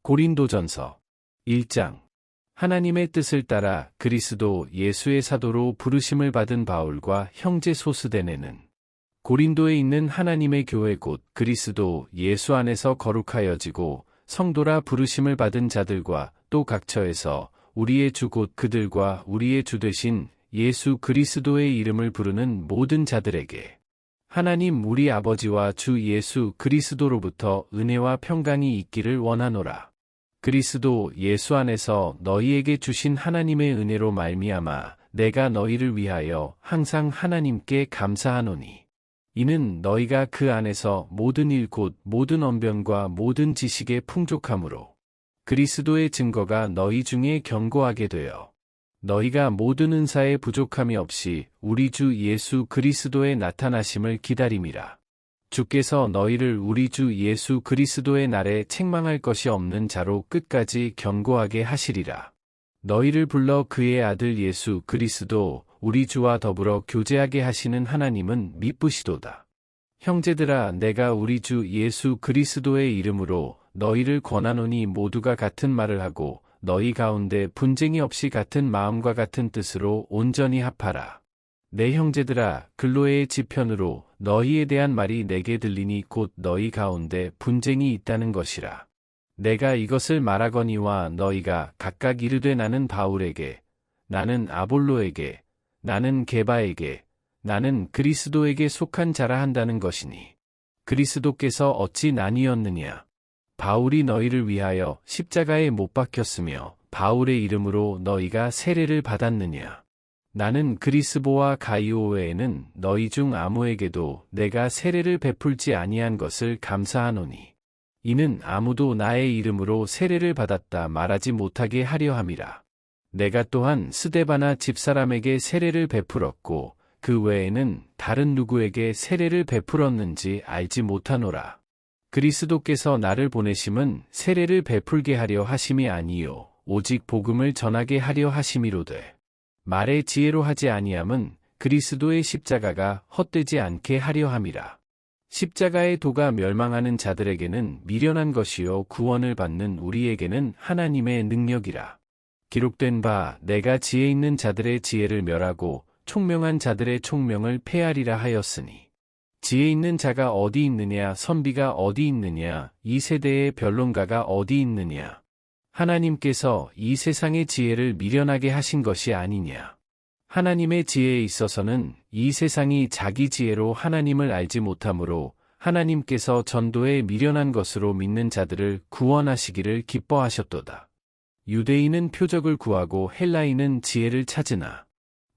고린도전서 1장. 하나님의 뜻을 따라 그리스도 예수의 사도로 부르심을 받은 바울과 형제 소스데네는 고린도에 있는 하나님의 교회 곧 그리스도 예수 안에서 거룩하여지고 성도라 부르심을 받은 자들과 또 각처에서 우리의 주 곧 그들과 우리의 주 되신 예수 그리스도의 이름을 부르는 모든 자들에게 하나님 우리 아버지와 주 예수 그리스도로부터 은혜와 평강이 있기를 원하노라. 그리스도 예수 안에서 너희에게 주신 하나님의 은혜로 말미암아 내가 너희를 위하여 항상 하나님께 감사하노니 이는 너희가 그 안에서 모든 일 곧 모든 언변과 모든 지식의 풍족함으로 그리스도의 증거가 너희 중에 견고하게 되어 너희가 모든 은사에 부족함이 없이 우리 주 예수 그리스도의 나타나심을 기다림이라. 주께서 너희를 우리 주 예수 그리스도의 날에 책망할 것이 없는 자로 끝까지 견고하게 하시리라. 너희를 불러 그의 아들 예수 그리스도 우리 주와 더불어 교제하게 하시는 하나님은 미쁘시도다. 형제들아 내가 우리 주 예수 그리스도의 이름으로 너희를 권하노니 모두가 같은 말을 하고 너희 가운데 분쟁이 없이 같은 마음과 같은 뜻으로 온전히 합하라. 내 형제들아 글로에의 지편으로 너희에 대한 말이 내게 들리니 곧 너희 가운데 분쟁이 있다는 것이라. 내가 이것을 말하거니와 너희가 각각 이르되 나는 바울에게, 나는 아볼로에게, 나는 게바에게, 나는 그리스도에게 속한 자라 한다는 것이니 그리스도께서 어찌 나뉘었느냐. 바울이 너희를 위하여 십자가에 못 박혔으며 바울의 이름으로 너희가 세례를 받았느냐. 나는 그리스보와 가이오 외에는 너희 중 아무에게도 내가 세례를 베풀지 아니한 것을 감사하노니 이는 아무도 나의 이름으로 세례를 받았다 말하지 못하게 하려 함이라. 내가 또한 스데바나 집사람에게 세례를 베풀었고 그 외에는 다른 누구에게 세례를 베풀었는지 알지 못하노라. 그리스도께서 나를 보내심은 세례를 베풀게 하려 하심이 아니요 오직 복음을 전하게 하려 하심이로되 말의 지혜로 하지 아니함은 그리스도의 십자가가 헛되지 않게 하려 함이라. 십자가의 도가 멸망하는 자들에게는 미련한 것이요 구원을 받는 우리에게는 하나님의 능력이라. 기록된 바 내가 지혜 있는 자들의 지혜를 멸하고 총명한 자들의 총명을 폐하리라 하였으니 지혜 있는 자가 어디 있느냐 선비가 어디 있느냐 이 세대의 변론가가 어디 있느냐. 하나님께서 이 세상의 지혜를 미련하게 하신 것이 아니냐. 하나님의 지혜에 있어서는 이 세상이 자기 지혜로 하나님을 알지 못하므로 하나님께서 전도에 미련한 것으로 믿는 자들을 구원하시기를 기뻐하셨도다. 유대인은 표적을 구하고 헬라인은 지혜를 찾으나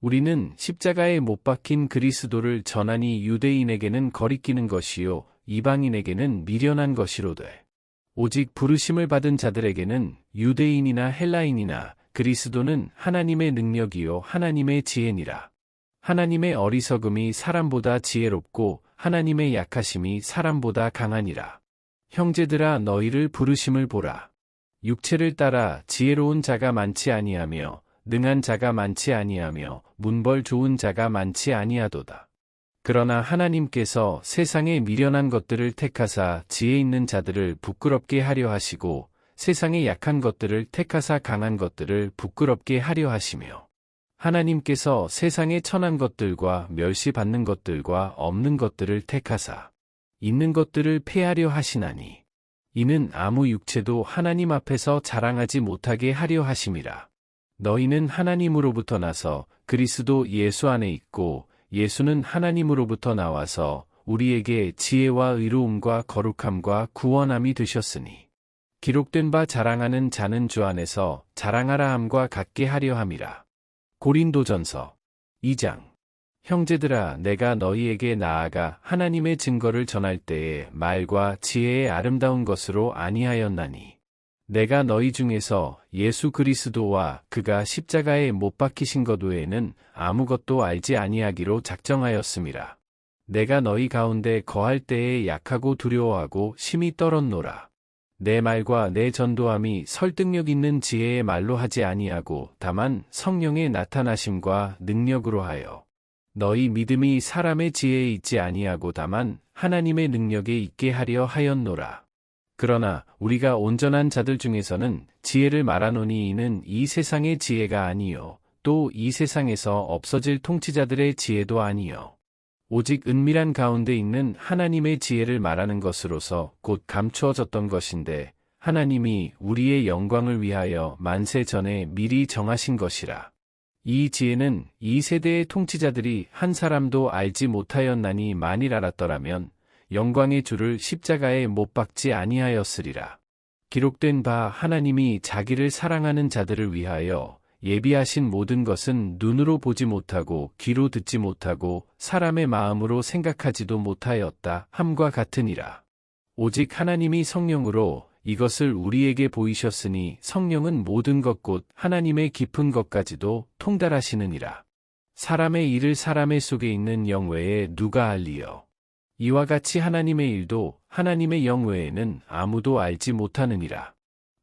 우리는 십자가에 못 박힌 그리스도를 전하니 유대인에게는 거리끼는 것이요 이방인에게는 미련한 것이로되 오직 부르심을 받은 자들에게는 유대인이나 헬라인이나 그리스도는 하나님의 능력이요 하나님의 지혜니라. 하나님의 어리석음이 사람보다 지혜롭고 하나님의 약하심이 사람보다 강하니라. 형제들아 너희를 부르심을 보라. 육체를 따라 지혜로운 자가 많지 아니하며 능한 자가 많지 아니하며 문벌 좋은 자가 많지 아니하도다. 그러나 하나님께서 세상의 미련한 것들을 택하사 지혜 있는 자들을 부끄럽게 하려 하시고 세상의 약한 것들을 택하사 강한 것들을 부끄럽게 하려 하시며 하나님께서 세상의 천한 것들과 멸시받는 것들과 없는 것들을 택하사 있는 것들을 폐하려 하시나니 이는 아무 육체도 하나님 앞에서 자랑하지 못하게 하려 하심이라. 너희는 하나님으로부터 나서 그리스도 예수 안에 있고 예수는 하나님으로부터 나와서 우리에게 지혜와 의로움과 거룩함과 구원함이 되셨으니 기록된 바 자랑하는 자는 주 안에서 자랑하라 함과 같게 하려 함이라. 고린도전서 2장. 형제들아 내가 너희에게 나아가 하나님의 증거를 전할 때에 말과 지혜의 아름다운 것으로 아니하였나니 내가 너희 중에서 예수 그리스도와 그가 십자가에 못 박히신 것 외에는 아무것도 알지 아니하기로 작정하였음이라. 내가 너희 가운데 거할 때에 약하고 두려워하고 심히 떨었노라. 내 말과 내 전도함이 설득력 있는 지혜의 말로 하지 아니하고 다만 성령의 나타나심과 능력으로 하여 너희 믿음이 사람의 지혜에 있지 아니하고 다만 하나님의 능력에 있게 하려 하였노라. 그러나 우리가 온전한 자들 중에서는 지혜를 말하노니 이는 이 세상의 지혜가 아니요 또 이 세상에서 없어질 통치자들의 지혜도 아니요 오직 은밀한 가운데 있는 하나님의 지혜를 말하는 것으로서 곧 감추어졌던 것인데 하나님이 우리의 영광을 위하여 만세 전에 미리 정하신 것이라. 이 지혜는 이 세대의 통치자들이 한 사람도 알지 못하였나니 만일 알았더라면 영광의 주를 십자가에 못 박지 아니하였으리라. 기록된 바 하나님이 자기를 사랑하는 자들을 위하여 예비하신 모든 것은 눈으로 보지 못하고 귀로 듣지 못하고 사람의 마음으로 생각하지도 못하였다 함과 같으니라. 오직 하나님이 성령으로 이것을 우리에게 보이셨으니 성령은 모든 것 곧 하나님의 깊은 것까지도 통달하시느니라. 사람의 일을 사람의 속에 있는 영 외에 누가 알리요. 이와 같이 하나님의 일도 하나님의 영 외에는 아무도 알지 못하느니라.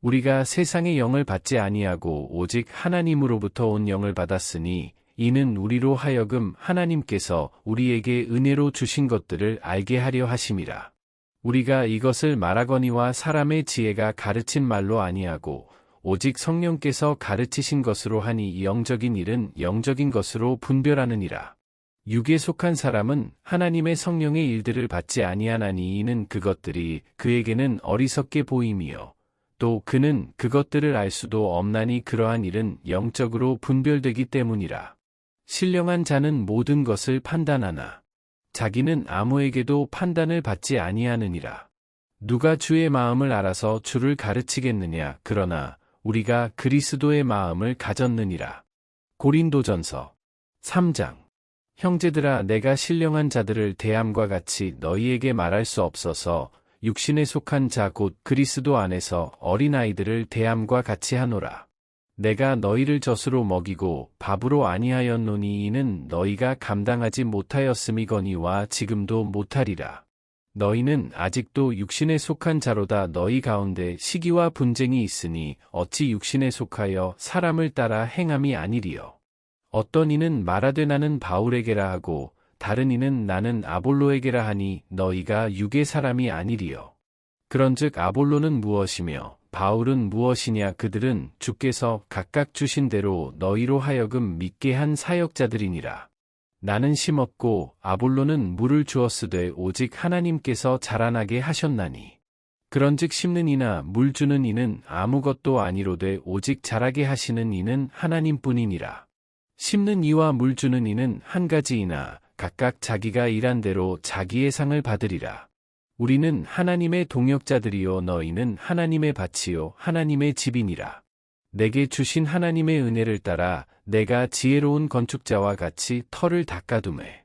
우리가 세상의 영을 받지 아니하고 오직 하나님으로부터 온 영을 받았으니 이는 우리로 하여금 하나님께서 우리에게 은혜로 주신 것들을 알게 하려 하심이라. 우리가 이것을 말하거니와 사람의 지혜가 가르친 말로 아니하고 오직 성령께서 가르치신 것으로 하니 영적인 일은 영적인 것으로 분별하느니라. 육에 속한 사람은 하나님의 성령의 일들을 받지 아니하나니 이는 그것들이 그에게는 어리석게 보임이요 또 그는 그것들을 알 수도 없나니 그러한 일은 영적으로 분별되기 때문이라. 신령한 자는 모든 것을 판단하나 자기는 아무에게도 판단을 받지 아니하느니라. 누가 주의 마음을 알아서 주를 가르치겠느냐. 그러나 우리가 그리스도의 마음을 가졌느니라. 고린도전서 3장. 형제들아 내가 신령한 자들을 대함과 같이 너희에게 말할 수 없어서 육신에 속한 자 곧 그리스도 안에서 어린아이들을 대함과 같이 하노라. 내가 너희를 젖으로 먹이고 밥으로 아니하였노니 이는 너희가 감당하지 못하였음이거니와 지금도 못하리라. 너희는 아직도 육신에 속한 자로다. 너희 가운데 시기와 분쟁이 있으니 어찌 육신에 속하여 사람을 따라 행함이 아니리요. 어떤 이는 말하되 나는 바울에게라 하고 다른 이는 나는 아볼로에게라 하니 너희가 육의 사람이 아니리요. 그런즉 아볼로는 무엇이며 바울은 무엇이냐. 그들은 주께서 각각 주신 대로 너희로 하여금 믿게 한 사역자들이니라. 나는 심었고 아볼로는 물을 주었으되 오직 하나님께서 자라나게 하셨나니. 그런즉 심는 이나 물 주는 이는 아무것도 아니로되 오직 자라게 하시는 이는 하나님뿐이니라. 심는 이와 물 주는 이는 한 가지이나 각각 자기가 일한 대로 자기의 상을 받으리라. 우리는 하나님의 동역자들이요 너희는 하나님의 밭이요 하나님의 집이니라. 내게 주신 하나님의 은혜를 따라 내가 지혜로운 건축자와 같이 터를 닦아두매.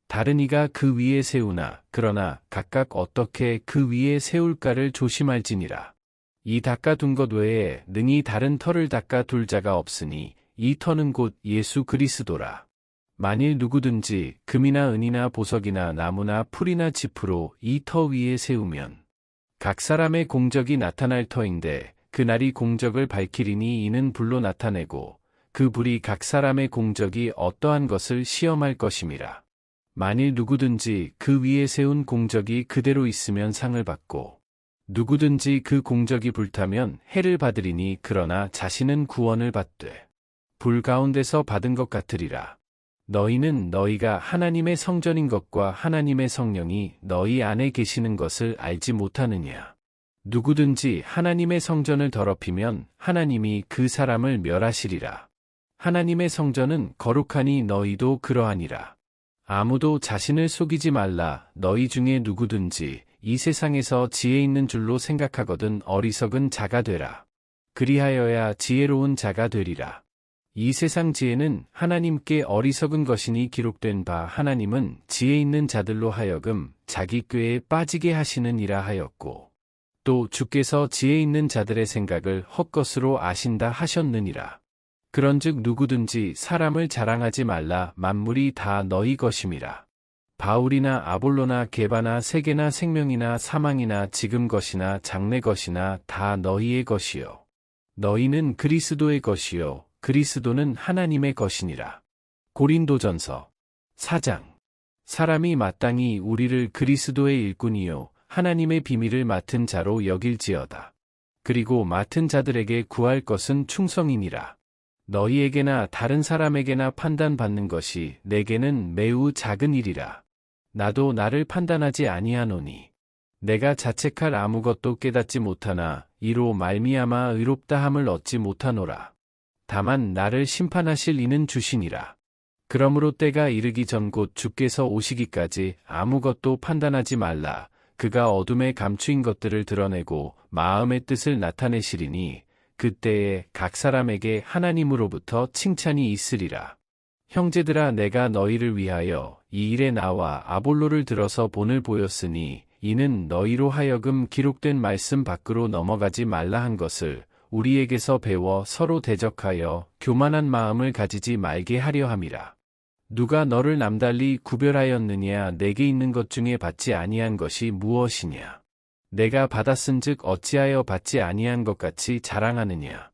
다른 이가 그 위에 세우나 그러나 각각 어떻게 그 위에 세울까를 조심할지니라. 이 닦아둔 것 외에 능히 다른 터를 닦아둘 자가 없으니 이 터는 곧 예수 그리스도라. 만일 누구든지 금이나 은이나 보석이나 나무나 풀이나 짚으로 이 터 위에 세우면 각 사람의 공적이 나타날 터인데 그날이 공적을 밝히리니 이는 불로 나타내고 그 불이 각 사람의 공적이 어떠한 것을 시험할 것임이라. 만일 누구든지 그 위에 세운 공적이 그대로 있으면 상을 받고 누구든지 그 공적이 불타면 해를 받으리니 그러나 자신은 구원을 받되 불 가운데서 받은 것 같으리라. 너희는 너희가 하나님의 성전인 것과 하나님의 성령이 너희 안에 계시는 것을 알지 못하느냐. 누구든지 하나님의 성전을 더럽히면 하나님이 그 사람을 멸하시리라. 하나님의 성전은 거룩하니 너희도 그러하니라. 아무도 자신을 속이지 말라. 너희 중에 누구든지 이 세상에서 지혜 있는 줄로 생각하거든 어리석은 자가 되라. 그리하여야 지혜로운 자가 되리라. 이 세상 지혜는 하나님께 어리석은 것이니 기록된 바 하나님은 지혜 있는 자들로 하여금 자기 꾀에 빠지게 하시느니라 하였고 또 주께서 지혜 있는 자들의 생각을 헛것으로 아신다 하셨느니라. 그런즉 누구든지 사람을 자랑하지 말라. 만물이 다 너희 것임이라. 바울이나 아볼로나 게바나 세계나 생명이나 사망이나 지금 것이나 장래 것이나 다 너희의 것이요 너희는 그리스도의 것이요 그리스도는 하나님의 것이니라. 고린도전서 4장. 사람이 마땅히 우리를 그리스도의 일꾼이요 하나님의 비밀을 맡은 자로 여길지어다. 그리고 맡은 자들에게 구할 것은 충성이니라. 너희에게나 다른 사람에게나 판단받는 것이 내게는 매우 작은 일이라. 나도 나를 판단하지 아니하노니 내가 자책할 아무것도 깨닫지 못하나 이로 말미암아 의롭다함을 얻지 못하노라. 다만 나를 심판하실 이는 주시니라. 그러므로 때가 이르기 전 곧 주께서 오시기까지 아무것도 판단하지 말라. 그가 어둠에 감추인 것들을 드러내고 마음의 뜻을 나타내시리니 그때에 각 사람에게 하나님으로부터 칭찬이 있으리라. 형제들아, 내가 너희를 위하여 이 일에 나와 아볼로를 들어서 본을 보였으니 이는 너희로 하여금 기록된 말씀 밖으로 넘어가지 말라 한 것을 우리에게서 배워 서로 대적하여 교만한 마음을 가지지 말게 하려 함이라. 누가 너를 남달리 구별하였느냐? 내게 있는 것 중에 받지 아니한 것이 무엇이냐? 내가 받았은즉 어찌하여 받지 아니한 것 같이 자랑하느냐?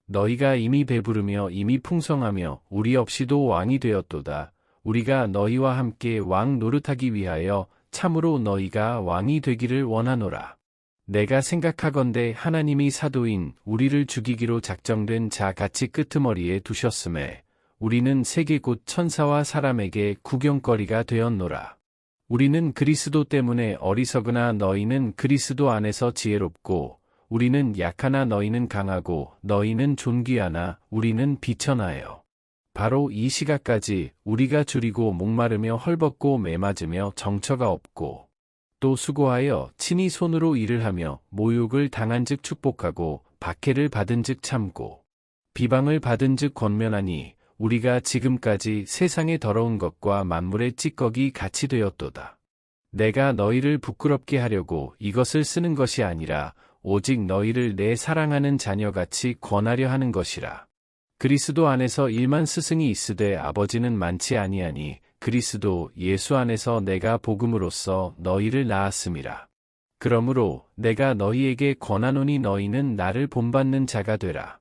너희가 이미 배부르며 이미 풍성하며 우리 없이도 왕이 되었도다. 우리가 너희와 함께 왕 노릇하기 위하여 참으로 너희가 왕이 되기를 원하노라. 내가 생각하건대 하나님이 사도인 우리를 죽이기로 작정된 자 같이 끄트머리에 두셨음에 우리는 세계 곧 천사와 사람에게 구경거리가 되었노라. 우리는 그리스도 때문에 어리석으나 너희는 그리스도 안에서 지혜롭고 우리는 약하나 너희는 강하고 너희는 존귀하나 우리는 비천하여. 바로 이 시각까지 우리가 줄이고 목마르며 헐벗고 매맞으며 정처가 없고 또 수고하여 친히 손으로 일을 하며 모욕을 당한즉 축복하고 박해를 받은즉 참고 비방을 받은즉 권면하니 우리가 지금까지 세상의 더러운 것과 만물의 찌꺼기 같이 되었도다. 내가 너희를 부끄럽게 하려고 이것을 쓰는 것이 아니라 오직 너희를 내 사랑하는 자녀같이 권하려 하는 것이라. 그리스도 안에서 일만 스승이 있으되 아버지는 많지 아니하니 그리스도 예수 안에서 내가 복음으로써 너희를 낳았음이라. 그러므로 내가 너희에게 권하노니 너희는 나를 본받는 자가 되라.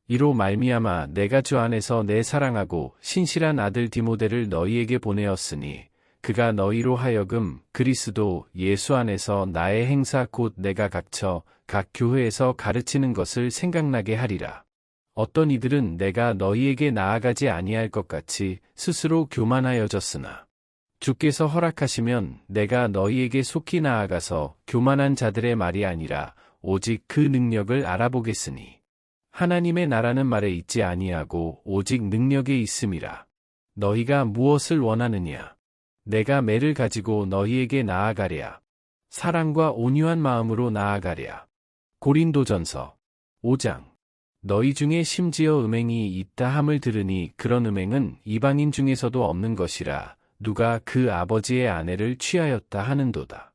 이로 말미암아 내가 주 안에서 내 사랑하고 신실한 아들 디모데를 너희에게 보내었으니 그가 너희로 하여금 그리스도 예수 안에서 나의 행사 곧 내가 각처 각 교회에서 가르치는 것을 생각나게 하리라. 어떤 이들은 내가 너희에게 나아가지 아니할 것 같이 스스로 교만하여졌으나 주께서 허락하시면 내가 너희에게 속히 나아가서 교만한 자들의 말이 아니라 오직 그 능력을 알아보겠으니 하나님의 나라는 말에 있지 아니하고 오직 능력에 있음이라. 너희가 무엇을 원하느냐? 내가 매를 가지고 너희에게 나아가랴. 사랑과 온유한 마음으로 나아가랴. 고린도전서 5장. 너희 중에 심지어 음행이 있다 함을 들으니 그런 음행은 이방인 중에서도 없는 것이라 누가 그 아버지의 아내를 취하였다 하는도다.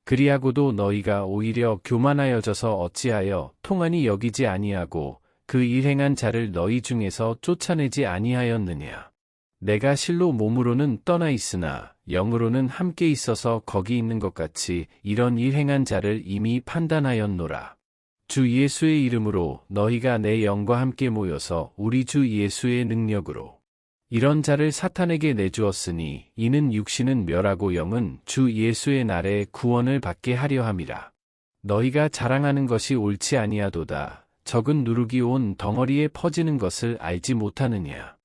그리하고도 너희가 오히려 교만하여져서 어찌하여 통한이 여기지 아니하고 그 일행한 자를 너희 중에서 쫓아내지 아니하였느냐. 내가 실로 몸으로는 떠나 있으나 영으로는 함께 있어서 거기 있는 것 같이 이런 일행한 자를 이미 판단하였노라. 주 예수의 이름으로 너희가 내 영과 함께 모여서 우리 주 예수의 능력으로 이런 자를 사탄에게 내주었으니 이는 육신은 멸하고 영은 주 예수의 날에 구원을 받게 하려 함이라. 너희가 자랑하는 것이 옳지 아니하도다. 적은 누룩이 온 덩어리에 퍼지는 것을 알지 못하느냐.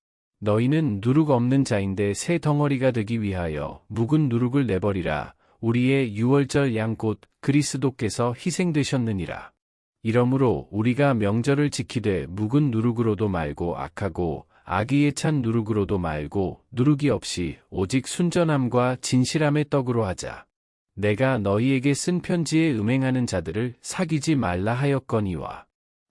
너희는 누룩 없는 자인데 새 덩어리가 되기 위하여 묵은 누룩을 내버리라. 우리의 유월절 양 곧 그리스도께서 희생되셨느니라. 이러므로 우리가 명절을 지키되 묵은 누룩으로도 말고 악하고 악의에 찬 누룩으로도 말고 누룩이 없이 오직 순전함과 진실함의 떡으로 하자. 내가 너희에게 쓴 편지에 음행하는 자들을 사귀지 말라 하였거니와.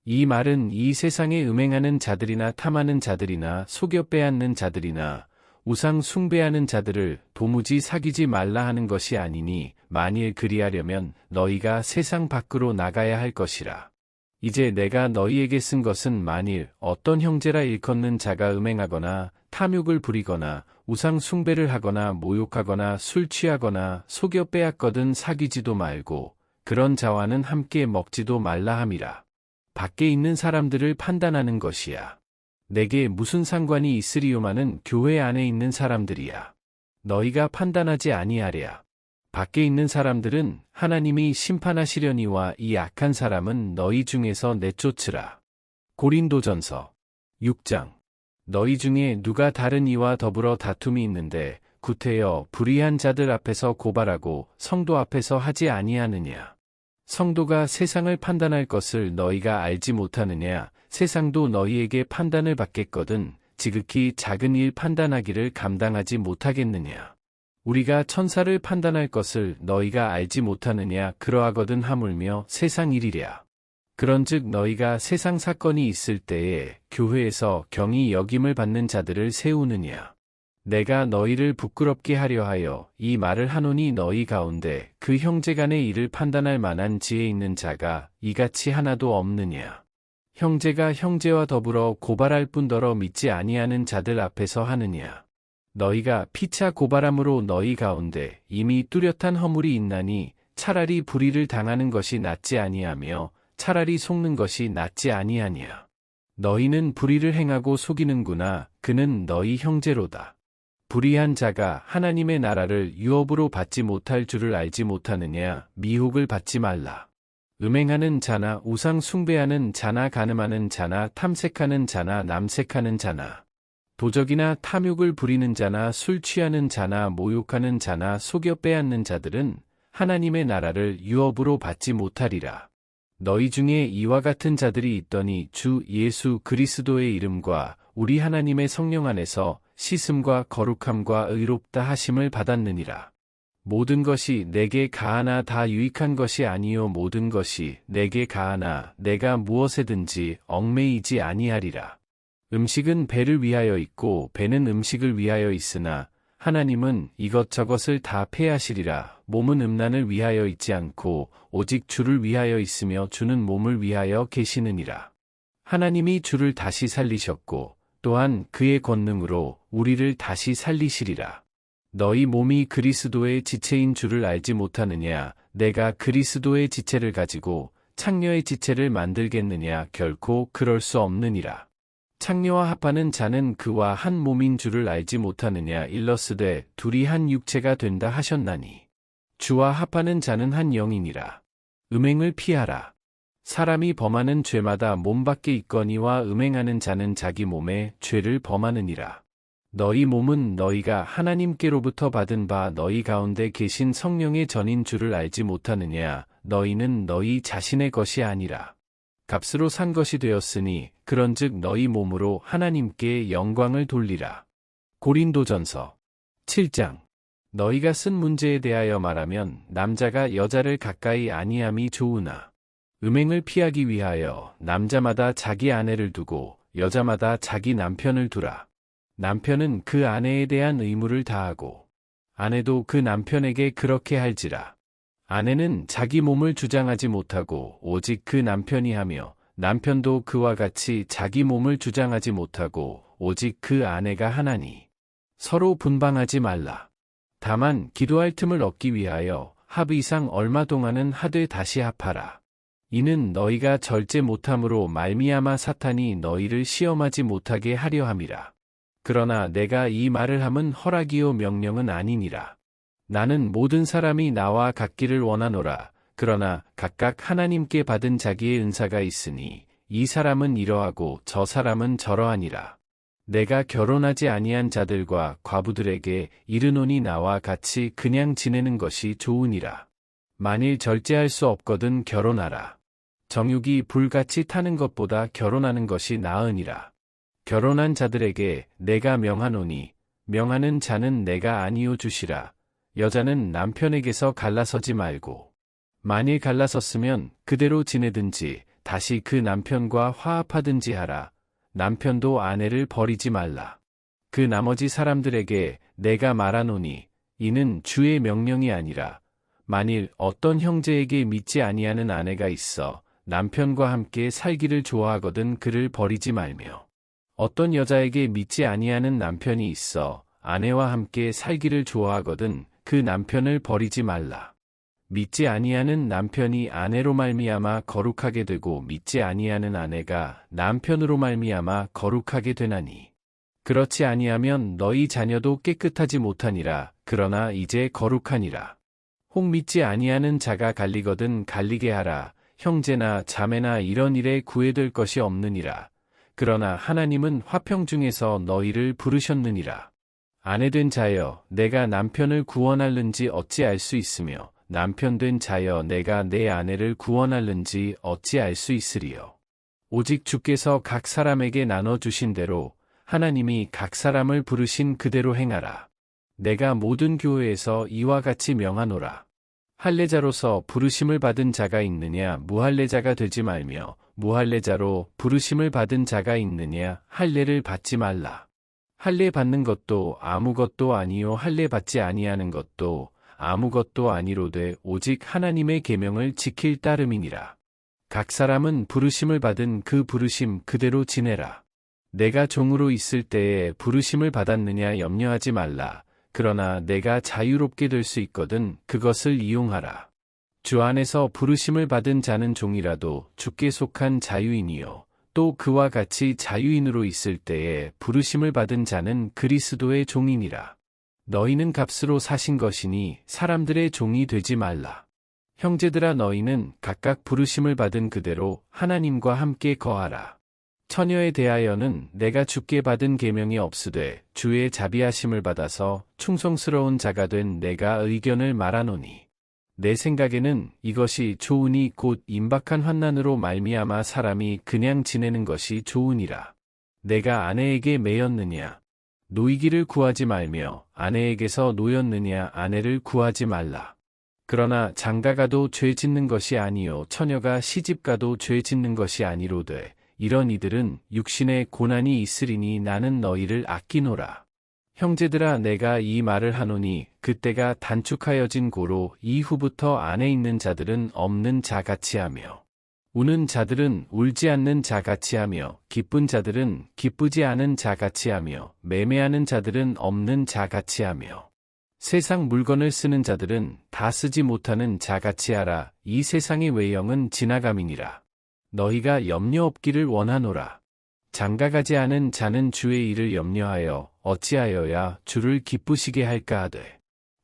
이 말은 이 세상에 음행하는 자들이나 탐하는 자들이나 속여 빼앗는 자들이나 우상 숭배하는 자들을 도무지 사귀지 말라 하는 것이 아니니 만일 그리하려면 너희가 세상 밖으로 나가야 할 것이라. 이제 내가 너희에게 쓴 것은 만일 어떤 형제라 일컫는 자가 음행하거나 탐욕을 부리거나 우상 숭배를 하거나 모욕하거나 술 취하거나 속여 빼앗거든 사귀지도 말고 그런 자와는 함께 먹지도 말라 함이라. 밖에 있는 사람들을 판단하는 것이야. 내게 무슨 상관이 있으리요마는 교회 안에 있는 사람들이야. 너희가 판단하지 아니하랴. 밖에 있는 사람들은 하나님이 심판하시려니와 이 악한 사람은 너희 중에서 내쫓으라. 고린도전서 6장. 너희 중에 누가 다른 이와 더불어 다툼이 있는데 구태여 불의한 자들 앞에서 고발하고 성도 앞에서 하지 아니하느냐. 성도가 세상을 판단할 것을 너희가 알지 못하느냐. 세상도 너희에게 판단을 받겠거든 지극히 작은 일 판단하기를 감당하지 못하겠느냐. 우리가 천사를 판단할 것을 너희가 알지 못하느냐. 그러하거든 하물며 세상 일이랴. 그런즉 너희가 세상 사건이 있을 때에 교회에서 경히 여김을 받는 자들을 세우느냐. 내가 너희를 부끄럽게 하려 하여 이 말을 하노니 너희 가운데 그 형제간의 일을 판단할 만한 지혜 있는 자가 이같이 하나도 없느냐. 형제가 형제와 더불어 고발할 뿐더러 믿지 아니하는 자들 앞에서 하느냐. 너희가 피차 고발함으로 너희 가운데 이미 뚜렷한 허물이 있나니 차라리 불의를 당하는 것이 낫지 아니하며 차라리 속는 것이 낫지 아니하냐. 너희는 불의를 행하고 속이는구나. 그는 너희 형제로다. 불의한 자가 하나님의 나라를 유업으로 받지 못할 줄을 알지 못하느냐. 미혹을 받지 말라. 음행하는 자나 우상 숭배하는 자나 간음하는 자나 탐색하는 자나 남색하는 자나 도적이나 탐욕을 부리는 자나 술 취하는 자나 모욕하는 자나 속여 빼앗는 자들은 하나님의 나라를 유업으로 받지 못하리라. 너희 중에 이와 같은 자들이 있더니 주 예수 그리스도의 이름과 우리 하나님의 성령 안에서 씻음과 거룩함과 의롭다 하심을 받았느니라. 모든 것이 내게 가하나 다 유익한 것이 아니요 모든 것이 내게 가하나 내가 무엇에든지 얽매이지 아니하리라. 음식은 배를 위하여 있고 배는 음식을 위하여 있으나 하나님은 이것저것을 다 폐하시리라. 몸은 음란을 위하여 있지 않고 오직 주를 위하여 있으며 주는 몸을 위하여 계시느니라. 하나님이 주를 다시 살리셨고 또한 그의 권능으로 우리를 다시 살리시리라. 너희 몸이 그리스도의 지체인 줄을 알지 못하느냐. 내가 그리스도의 지체를 가지고 창녀의 지체를 만들겠느냐. 결코 그럴 수 없느니라. 창녀와 합하는 자는 그와 한 몸인 줄을 알지 못하느냐. 일러스되 둘이 한 육체가 된다 하셨나니 주와 합하는 자는 한 영이니라. 음행을 피하라. 사람이 범하는 죄마다 몸 밖에 있거니와 음행하는 자는 자기 몸에 죄를 범하느니라. 너희 몸은 너희가 하나님께로부터 받은 바 너희 가운데 계신 성령의 전인 줄을 알지 못하느냐. 너희는 너희 자신의 것이 아니라 값으로 산 것이 되었으니 그런즉 너희 몸으로 하나님께 영광을 돌리라. 고린도전서 7장. 너희가 쓴 문제에 대하여 말하면 남자가 여자를 가까이 아니함이 좋으나 음행을 피하기 위하여 남자마다 자기 아내를 두고 여자마다 자기 남편을 두라. 남편은 그 아내에 대한 의무를 다하고 아내도 그 남편에게 그렇게 할지라. 아내는 자기 몸을 주장하지 못하고 오직 그 남편이 하며 남편도 그와 같이 자기 몸을 주장하지 못하고 오직 그 아내가 하나니 서로 분방하지 말라. 다만 기도할 틈을 얻기 위하여 합 이상 얼마 동안은 하되 다시 합하라. 이는 너희가 절제 못함으로 말미암아 사탄이 너희를 시험하지 못하게 하려 함이라. 그러나 내가 이 말을 함은 허락이요 명령은 아니니라. 나는 모든 사람이 나와 같기를 원하노라. 그러나 각각 하나님께 받은 자기의 은사가 있으니 이 사람은 이러하고 저 사람은 저러하니라. 내가 결혼하지 아니한 자들과 과부들에게 이르노니 나와 같이 그냥 지내는 것이 좋으니라. 만일 절제할 수 없거든 결혼하라. 정욕이 불같이 타는 것보다 결혼하는 것이 나으니라. 결혼한 자들에게 내가 명하노니 명하는 자는 내가 아니요 주시라. 여자는 남편에게서 갈라서지 말고 만일 갈라섰으면 그대로 지내든지 다시 그 남편과 화합하든지 하라. 남편도 아내를 버리지 말라. 그 나머지 사람들에게 내가 말하노니 이는 주의 명령이 아니라 만일 어떤 형제에게 믿지 아니하는 아내가 있어 남편과 함께 살기를 좋아하거든 그를 버리지 말며 어떤 여자에게 믿지 아니하는 남편이 있어 아내와 함께 살기를 좋아하거든 그 남편을 버리지 말라. 믿지 아니하는 남편이 아내로 말미암아 거룩하게 되고 믿지 아니하는 아내가 남편으로 말미암아 거룩하게 되나니 그렇지 아니하면 너희 자녀도 깨끗하지 못하니라. 그러나 이제 거룩하니라. 혹 믿지 아니하는 자가 갈리거든 갈리게 하라. 형제나 자매나 이런 일에 구애될 것이 없느니라. 그러나 하나님은 화평 중에서 너희를 부르셨느니라. 아내된 자여, 내가 남편을 구원할는지 어찌 알 수 있으며, 남편된 자여, 내가 내 아내를 구원할는지 어찌 알 수 있으리요. 오직 주께서 각 사람에게 나눠주신 대로 하나님이 각 사람을 부르신 그대로 행하라. 내가 모든 교회에서 이와 같이 명하노라. 할례자로서 부르심을 받은 자가 있느냐 무할례자가 되지 말며, 무할례자로 부르심을 받은 자가 있느냐 할례를 받지 말라. 할례 받는 것도 아무것도 아니요 할례 받지 아니하는 것도 아무것도 아니로되 오직 하나님의 계명을 지킬 따름이니라. 각 사람은 부르심을 받은 그 부르심 그대로 지내라. 내가 종으로 있을 때에 부르심을 받았느냐 염려하지 말라. 그러나 내가 자유롭게 될 수 있거든 그것을 이용하라. 주 안에서 부르심을 받은 자는 종이라도 주께 속한 자유인이요. 또 그와 같이 자유인으로 있을 때에 부르심을 받은 자는 그리스도의 종이니라. 너희는 값으로 사신 것이니 사람들의 종이 되지 말라. 형제들아, 너희는 각각 부르심을 받은 그대로 하나님과 함께 거하라. 처녀에 대하여는 내가 주께 받은 계명이 없으되 주의 자비하심을 받아서 충성스러운 자가 된 내가 의견을 말하노니, 내 생각에는 이것이 좋으니 곧 임박한 환난으로 말미암아 사람이 그냥 지내는 것이 좋으니라. 내가 아내에게 매였느냐? 노이기를 구하지 말며 아내에게서 노였느냐? 아내를 구하지 말라. 그러나 장가가도 죄 짓는 것이 아니요 처녀가 시집가도 죄 짓는 것이 아니로되 이런 이들은 육신에 고난이 있으리니 나는 너희를 아끼노라. 형제들아, 내가 이 말을 하노니 그때가 단축하여진 고로 이후부터 안에 있는 자들은 없는 자같이 하며, 우는 자들은 울지 않는 자같이 하며, 기쁜 자들은 기쁘지 않은 자같이 하며, 매매하는 자들은 없는 자같이 하며, 세상 물건을 쓰는 자들은 다 쓰지 못하는 자같이 하라. 이 세상의 외형은 지나감이니라. 너희가 염려 없기를 원하노라. 장가가지 않은 자는 주의 일을 염려하여 어찌하여야 주를 기쁘시게 할까 하되,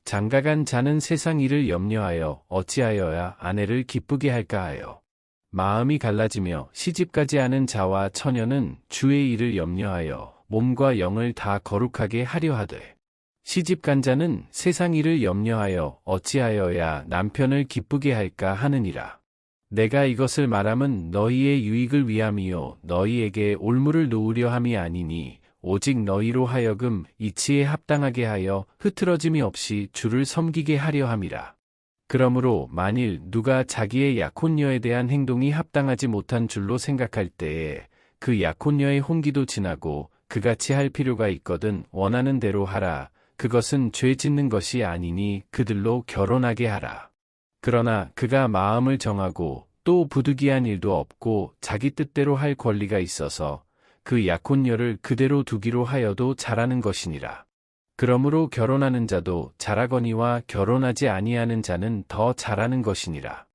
장가간 자는 세상 일을 염려하여 어찌하여야 아내를 기쁘게 할까 하여, 마음이 갈라지며 시집가지 않은 자와 처녀는 주의 일을 염려하여 몸과 영을 다 거룩하게 하려 하되, 시집간 자는 세상 일을 염려하여 어찌하여야 남편을 기쁘게 할까 하느니라. 내가 이것을 말함은 너희의 유익을 위함이요 너희에게 올무를 놓으려 함이 아니니, 오직 너희로 하여금 이치에 합당하게 하여 흐트러짐이 없이 주를 섬기게 하려 함이라. 그러므로 만일 누가 자기의 약혼녀에 대한 행동이 합당하지 못한 줄로 생각할 때에 그 약혼녀의 혼기도 지나고 그같이 할 필요가 있거든 원하는 대로 하라. 그것은 죄 짓는 것이 아니니 그들로 결혼하게 하라. 그러나 그가 마음을 정하고 또 부득이한 일도 없고 자기 뜻대로 할 권리가 있어서 그 약혼녀를 그대로 두기로 하여도 잘하는 것이니라. 그러므로 결혼하는 자도 잘하거니와 결혼하지 아니하는 자는 더 잘하는 것이니라.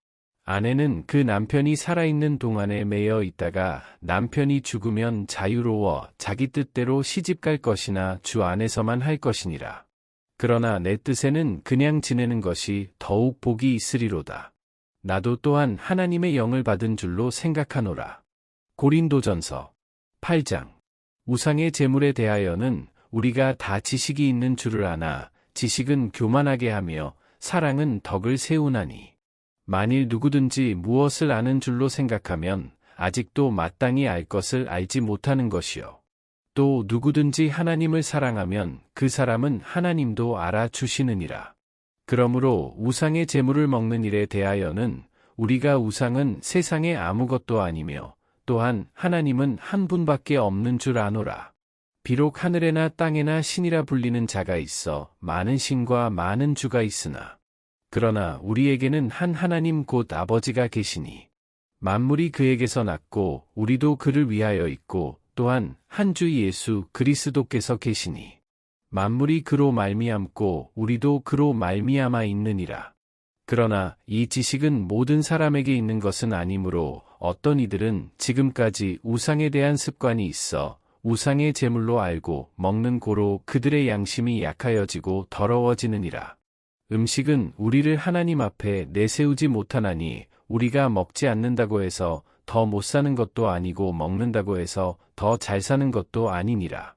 아내는 그 남편이 살아있는 동안에 매여 있다가 남편이 죽으면 자유로워 자기 뜻대로 시집갈 것이나 주 안에서만 할 것이니라. 그러나 내 뜻에는 그냥 지내는 것이 더욱 복이 있으리로다. 나도 또한 하나님의 영을 받은 줄로 생각하노라. 고린도전서 8장. 우상의 제물에 대하여는 우리가 다 지식이 있는 줄을 아나 지식은 교만하게 하며 사랑은 덕을 세우나니, 만일 누구든지 무엇을 아는 줄로 생각하면 아직도 마땅히 알 것을 알지 못하는 것이요. 또 누구든지 하나님을 사랑하면 그 사람은 하나님도 알아주시느니라. 그러므로 우상의 제물을 먹는 일에 대하여는 우리가 우상은 세상에 아무것도 아니며 또한 하나님은 한 분밖에 없는 줄 아노라. 비록 하늘에나 땅에나 신이라 불리는 자가 있어 많은 신과 많은 주가 있으나, 그러나 우리에게는 한 하나님 곧 아버지가 계시니, 만물이 그에게서 났고 우리도 그를 위하여 있고 또한 한 주 예수 그리스도께서 계시니, 만물이 그로 말미암고 우리도 그로 말미암아 있느니라. 그러나 이 지식은 모든 사람에게 있는 것은 아니므로 어떤 이들은 지금까지 우상에 대한 습관이 있어 우상의 제물로 알고 먹는 고로 그들의 양심이 약하여지고 더러워지느니라. 음식은 우리를 하나님 앞에 내세우지 못하나니 우리가 먹지 않는다고 해서 더 못 사는 것도 아니고 먹는다고 해서 더 잘 사는 것도 아니니라.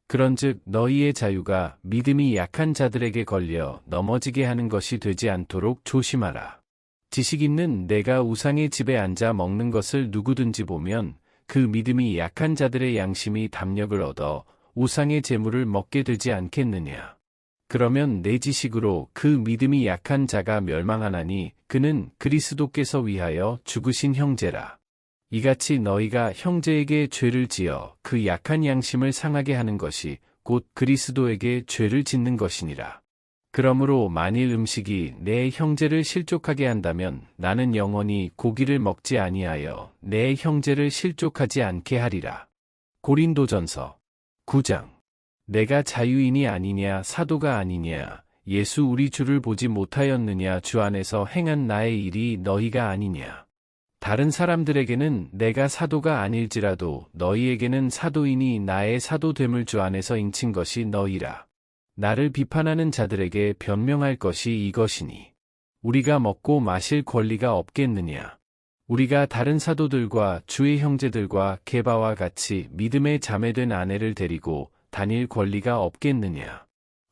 그런즉 너희의 자유가 믿음이 약한 자들에게 걸려 넘어지게 하는 것이 되지 않도록 조심하라. 지식 있는 내가 우상의 집에 앉아 먹는 것을 누구든지 보면 그 믿음이 약한 자들의 양심이 담력을 얻어 우상의 제물을 먹게 되지 않겠느냐. 그러면 내 지식으로 그 믿음이 약한 자가 멸망하나니 그는 그리스도께서 위하여 죽으신 형제라. 이같이 너희가 형제에게 죄를 지어 그 약한 양심을 상하게 하는 것이 곧 그리스도에게 죄를 짓는 것이니라. 그러므로 만일 음식이 내 형제를 실족하게 한다면 나는 영원히 고기를 먹지 아니하여 내 형제를 실족하지 않게 하리라. 고린도전서 9장. 내가 자유인이 아니냐 사도가 아니냐 예수 우리 주를 보지 못하였느냐 주 안에서 행한 나의 일이 너희가 아니냐. 다른 사람들에게는 내가 사도가 아닐지라도 너희에게는 사도이니 나의 사도됨을 주 안에서 인친 것이 너희라. 나를 비판하는 자들에게 변명할 것이 이것이니 우리가 먹고 마실 권리가 없겠느냐. 우리가 다른 사도들과 주의 형제들과 게바와 같이 믿음의 자매된 아내를 데리고 다닐 권리가 없겠느냐.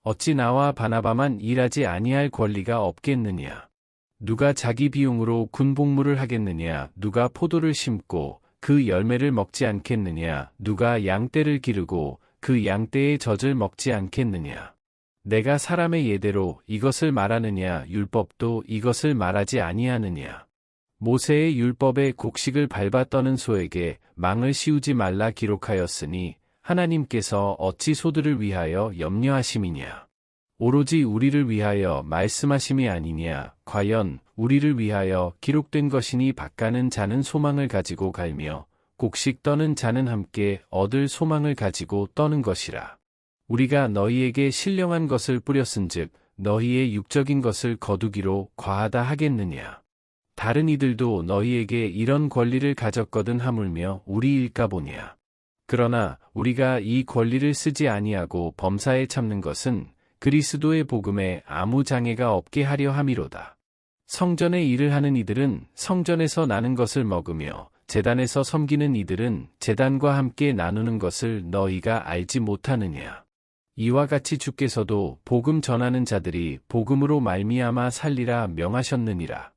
어찌 나와 바나바만 일하지 아니할 권리가 없겠느냐. 누가 자기 비용으로 군복무를 하겠느냐. 누가 포도를 심고 그 열매를 먹지 않겠느냐. 누가 양떼를 기르고 그 양떼의 젖을 먹지 않겠느냐. 내가 사람의 예대로 이것을 말하느냐. 율법도 이것을 말하지 아니하느냐. 모세의 율법의 곡식을 밟아 떠는 소에게 망을 씌우지 말라 기록하였으니 하나님께서 어찌 소들을 위하여 염려하심이냐. 오로지 우리를 위하여 말씀하심이 아니냐. 과연 우리를 위하여 기록된 것이니 밭가는 자는 소망을 가지고 갈며 곡식 떠는 자는 함께 얻을 소망을 가지고 떠는 것이라. 우리가 너희에게 신령한 것을 뿌렸은즉 너희의 육적인 것을 거두기로 과하다 하겠느냐. 다른 이들도 너희에게 이런 권리를 가졌거든 하물며 우리일까 보냐. 그러나 우리가 이 권리를 쓰지 아니하고 범사에 참는 것은 그리스도의 복음에 아무 장애가 없게 하려 함이로다. 성전의 일을 하는 이들은 성전에서 나는 것을 먹으며 제단에서 섬기는 이들은 제단과 함께 나누는 것을 너희가 알지 못하느냐. 이와 같이 주께서도 복음 전하는 자들이 복음으로 말미암아 살리라 명하셨느니라.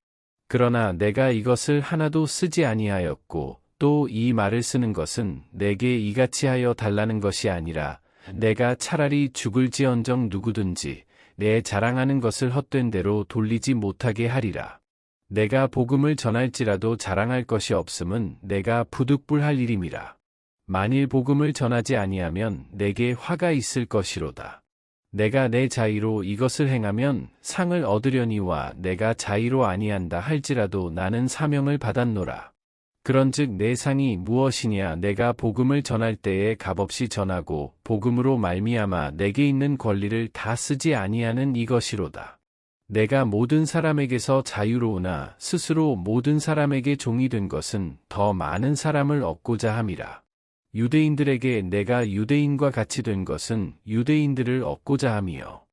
그러나 내가 이것을 하나도 쓰지 아니하였고 또 이 말을 쓰는 것은 내게 이같이 하여 달라는 것이 아니라 내가 차라리 죽을지언정 누구든지 내 자랑하는 것을 헛된 대로 돌리지 못하게 하리라. 내가 복음을 전할지라도 자랑할 것이 없음은 내가 부득불할 일임이라. 만일 복음을 전하지 아니하면 내게 화가 있을 것이로다. 내가 내 자의로 이것을 행하면 상을 얻으려니와 내가 자의로 아니한다 할지라도 나는 사명을 받았노라. 그런즉 내 상이 무엇이냐. 내가 복음을 전할 때에 값없이 전하고 복음으로 말미암아 내게 있는 권리를 다 쓰지 아니하는 이것이로다. 내가 모든 사람에게서 자유로우나 스스로 모든 사람에게 종이 된 것은 더 많은 사람을 얻고자 함이라. 유대인들에게 내가 유대인과 같이 된 것은 유대인들을 얻고자 함이요.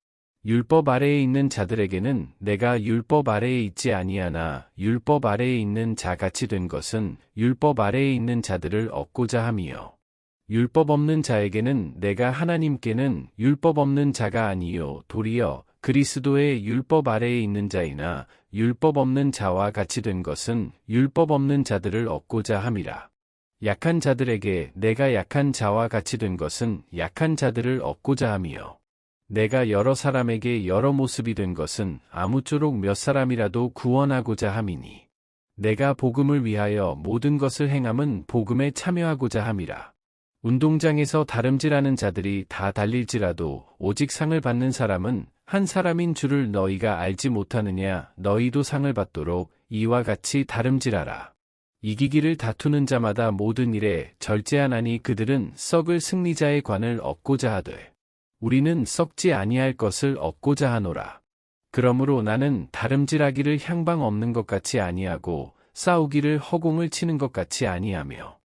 율법 아래에 있는 자들에게는 내가 율법 아래에 있지 아니하나 율법 아래에 있는 자 같이 된 것은 율법 아래에 있는 자들을 얻고자 함이요. 율법 없는 자에게는 내가 하나님께는 율법 없는 자가 아니요 도리어 그리스도의 율법 아래에 있는 자이나 율법 없는 자와 같이 된 것은 율법 없는 자들을 얻고자 함이라. 약한 자들에게 내가 약한 자와 같이 된 것은 약한 자들을 얻고자 함이요. 내가 여러 사람에게 여러 모습이 된 것은 아무쪼록 몇 사람이라도 구원하고자 함이니 내가 복음을 위하여 모든 것을 행함은 복음에 참여하고자 함이라. 운동장에서 다름질하는 자들이 다 달릴지라도 오직 상을 받는 사람은 한 사람인 줄을 너희가 알지 못하느냐. 너희도 상을 받도록 이와 같이 다름질하라. 이기기를 다투는 자마다 모든 일에 절제하나니 그들은 썩을 승리자의 관을 얻고자 하되 우리는 썩지 아니할 것을 얻고자 하노라. 그러므로 나는 다름질하기를 향방 없는 것 같이 아니하고 싸우기를 허공을 치는 것 같이 아니하며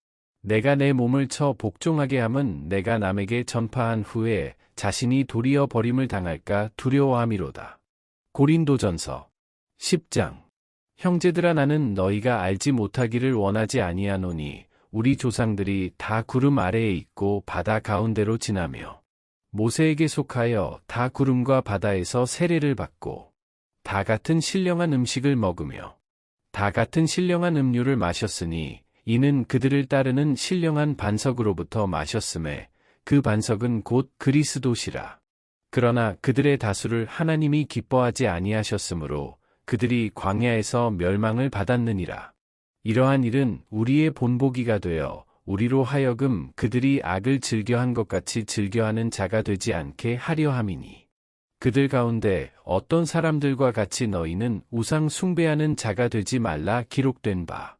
내가 내 몸을 쳐 복종하게 함은 내가 남에게 전파한 후에 자신이 도리어 버림을 당할까 두려워함이로다. 고린도전서 10장. 형제들아, 나는 너희가 알지 못하기를 원하지 아니하노니 우리 조상들이 다 구름 아래에 있고 바다 가운데로 지나며 모세에게 속하여 다 구름과 바다에서 세례를 받고 다 같은 신령한 음식을 먹으며 다 같은 신령한 음료를 마셨으니 이는 그들을 따르는 신령한 반석으로부터 마셨음에 그 반석은 곧 그리스도시라. 그러나 그들의 다수를 하나님이 기뻐하지 아니하셨으므로 그들이 광야에서 멸망을 받았느니라. 이러한 일은 우리의 본보기가 되어 우리로 하여금 그들이 악을 즐겨한 것 같이 즐겨하는 자가 되지 않게 하려 함이니, 그들 가운데 어떤 사람들과 같이 너희는 우상 숭배하는 자가 되지 말라 기록된 바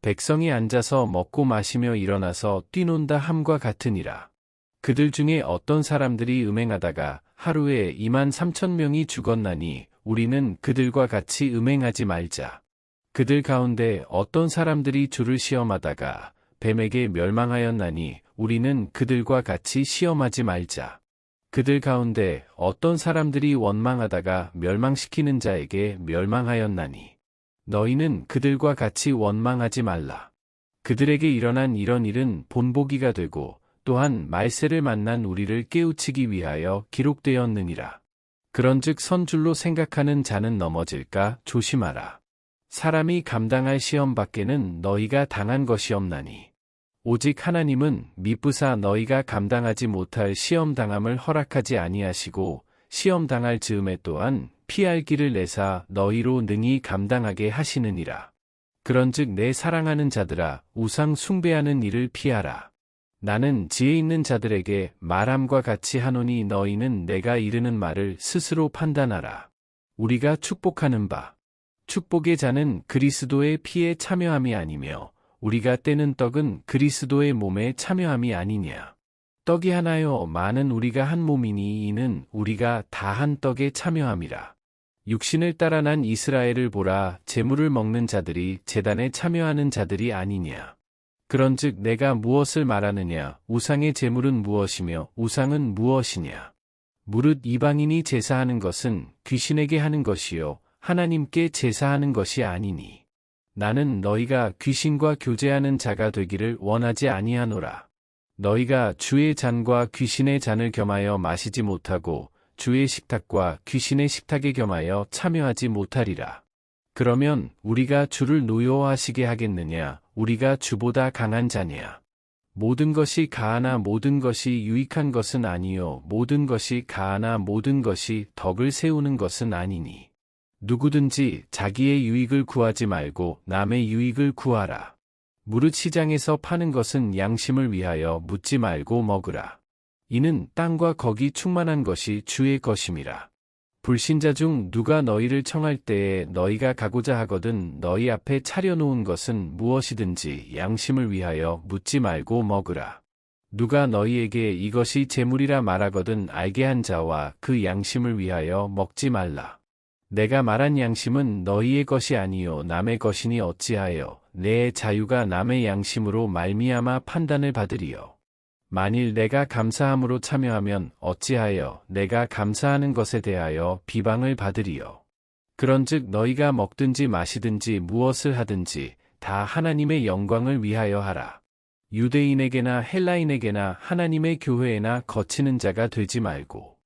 백성이 앉아서 먹고 마시며 일어나서 뛰논다 함과 같으니라. 그들 중에 어떤 사람들이 음행하다가 하루에 23,000명이 죽었나니 우리는 그들과 같이 음행하지 말자. 그들 가운데 어떤 사람들이 주를 시험하다가 뱀에게 멸망하였나니 우리는 그들과 같이 시험하지 말자. 그들 가운데 어떤 사람들이 원망하다가 멸망시키는 자에게 멸망하였나니 너희는 그들과 같이 원망하지 말라. 그들에게 일어난 이런 일은 본보기가 되고 또한 말세를 만난 우리를 깨우치기 위하여 기록되었느니라. 그런즉 선줄로 생각하는 자는 넘어질까 조심하라. 사람이 감당할 시험 밖에는 너희가 당한 것이 없나니 오직 하나님은 미쁘사 너희가 감당하지 못할 시험 당함을 허락하지 아니하시고 시험 당할 즈음에 또한 피할 길을 내사 너희로 능히 감당하게 하시느니라. 그런즉 내 사랑하는 자들아, 우상 숭배하는 일을 피하라. 나는 지혜 있는 자들에게 말함과 같이 하노니 너희는 내가 이르는 말을 스스로 판단하라. 우리가 축복하는 바 축복의 잔은 그리스도의 피에 참여함이 아니며 우리가 떼는 떡은 그리스도의 몸에 참여함이 아니냐. 떡이 하나요 많은 우리가 한 몸이니 이는 우리가 다 한 떡에 참여함이라. 육신을 따라 난 이스라엘을 보라. 제물을 먹는 자들이 제단에 참여하는 자들이 아니냐. 그런즉 내가 무엇을 말하느냐. 우상의 제물은 무엇이며 우상은 무엇이냐. 무릇 이방인이 제사하는 것은 귀신에게 하는 것이요 하나님께 제사하는 것이 아니니 나는 너희가 귀신과 교제하는 자가 되기를 원하지 아니하노라. 너희가 주의 잔과 귀신의 잔을 겸하여 마시지 못하고 주의 식탁과 귀신의 식탁에 겸하여 참여하지 못하리라. 그러면 우리가 주를 노여워하시게 하겠느냐. 우리가 주보다 강한 자냐. 모든 것이 가하나 모든 것이 유익한 것은 아니요 모든 것이 가하나 모든 것이 덕을 세우는 것은 아니니 누구든지 자기의 유익을 구하지 말고 남의 유익을 구하라. 무릇 시장에서 파는 것은 양심을 위하여 묻지 말고 먹으라. 이는 땅과 거기 충만한 것이 주의 것임이라. 불신자 중 누가 너희를 청할 때에 너희가 가고자 하거든 너희 앞에 차려놓은 것은 무엇이든지 양심을 위하여 묻지 말고 먹으라. 누가 너희에게 이것이 재물이라 말하거든 알게 한 자와 그 양심을 위하여 먹지 말라. 내가 말한 양심은 너희의 것이 아니요 남의 것이니 어찌하여 내 자유가 남의 양심으로 말미암아 판단을 받으리요. 만일 내가 감사함으로 참여하면 어찌하여 내가 감사하는 것에 대하여 비방을 받으리요. 그런즉 너희가 먹든지 마시든지 무엇을 하든지 다 하나님의 영광을 위하여 하라. 유대인에게나 헬라인에게나 하나님의 교회에나 거치는 자가 되지 말고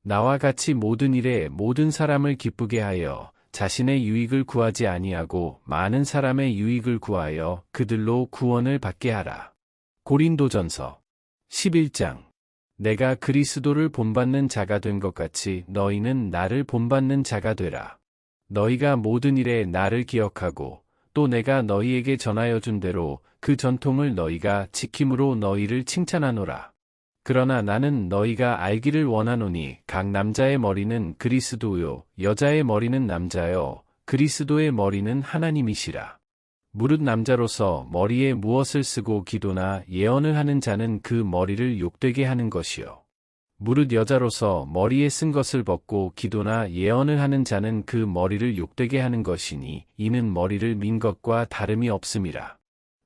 나와 같이 모든 일에 모든 사람을 기쁘게 하여 자신의 유익을 구하지 아니하고 많은 사람의 유익을 구하여 그들로 구원을 받게 하라. 고린도전서 11장. 내가 그리스도를 본받는 자가 된 것 같이 너희는 나를 본받는 자가 되라. 너희가 모든 일에 나를 기억하고 또 내가 너희에게 전하여 준 대로 그 전통을 너희가 지킴으로 너희를 칭찬하노라. 그러나 나는 너희가 알기를 원하노니 각 남자의 머리는 그리스도요 여자의 머리는 남자요 그리스도의 머리는 하나님이시라. 무릇 남자로서 머리에 무엇을 쓰고 기도나 예언을 하는 자는 그 머리를 욕되게 하는 것이요. 무릇 여자로서 머리에 쓴 것을 벗고 기도나 예언을 하는 자는 그 머리를 욕되게 하는 것이니 이는 머리를 민 것과 다름이 없음이라.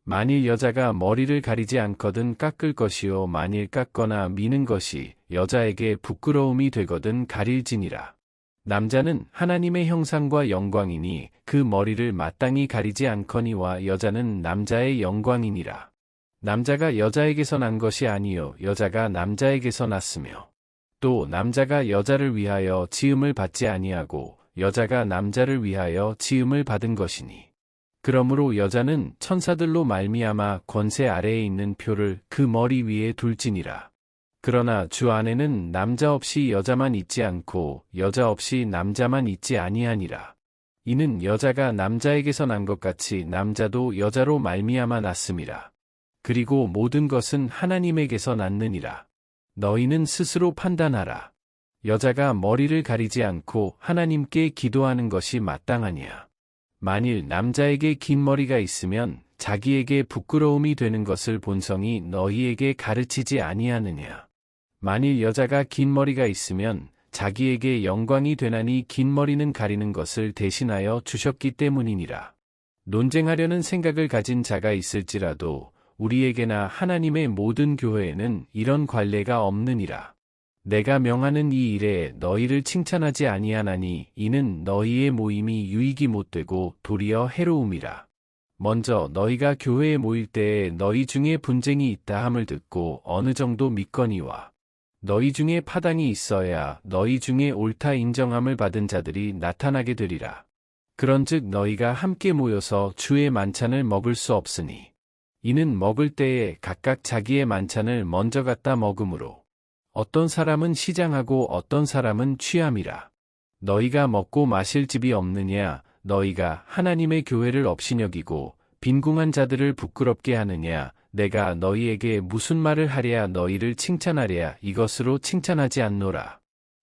만일 여자가 머리를 가리지 않거든 깎을 것이요 만일 깎거나 미는 것이 여자에게 부끄러움이 되거든 가릴지니라. 남자는 하나님의 형상과 영광이니 그 머리를 마땅히 가리지 않거니와 여자는 남자의 영광이니라. 남자가 여자에게서 난 것이 아니요 여자가 남자에게서 났으며 또 남자가 여자를 위하여 지음을 받지 아니하고 여자가 남자를 위하여 지음을 받은 것이니 그러므로 여자는 천사들로 말미암아 권세 아래에 있는 표를 그 머리 위에 둘지니라. 그러나 주 안에는 남자 없이 여자만 있지 않고 여자 없이 남자만 있지 아니하니라. 이는 여자가 남자에게서 난 것 같이 남자도 여자로 말미암아 났음이라. 그리고 모든 것은 하나님에게서 났느니라. 너희는 스스로 판단하라. 여자가 머리를 가리지 않고 하나님께 기도하는 것이 마땅하냐. 만일 남자에게 긴 머리가 있으면 자기에게 부끄러움이 되는 것을 본성이 너희에게 가르치지 아니하느냐. 만일 여자가 긴 머리가 있으면 자기에게 영광이 되나니 긴 머리는 가리는 것을 대신하여 주셨기 때문이니라. 논쟁하려는 생각을 가진 자가 있을지라도 우리에게나 하나님의 모든 교회에는 이런 관례가 없느니라. 내가 명하는 이 일에 너희를 칭찬하지 아니하나니 이는 너희의 모임이 유익이 못되고 도리어 해로움이라. 먼저 너희가 교회에 모일 때에 너희 중에 분쟁이 있다 함을 듣고 어느 정도 믿거니와 너희 중에 파당이 있어야 너희 중에 옳다 인정함을 받은 자들이 나타나게 되리라. 그런즉 너희가 함께 모여서 주의 만찬을 먹을 수 없으니 이는 먹을 때에 각각 자기의 만찬을 먼저 갖다 먹으므로 어떤 사람은 시장하고 어떤 사람은 취함이라. 너희가 먹고 마실 집이 없느냐. 너희가 하나님의 교회를 업신여기고 빈궁한 자들을 부끄럽게 하느냐. 내가 너희에게 무슨 말을 하랴 너희를 칭찬하랴 이것으로 칭찬하지 않노라.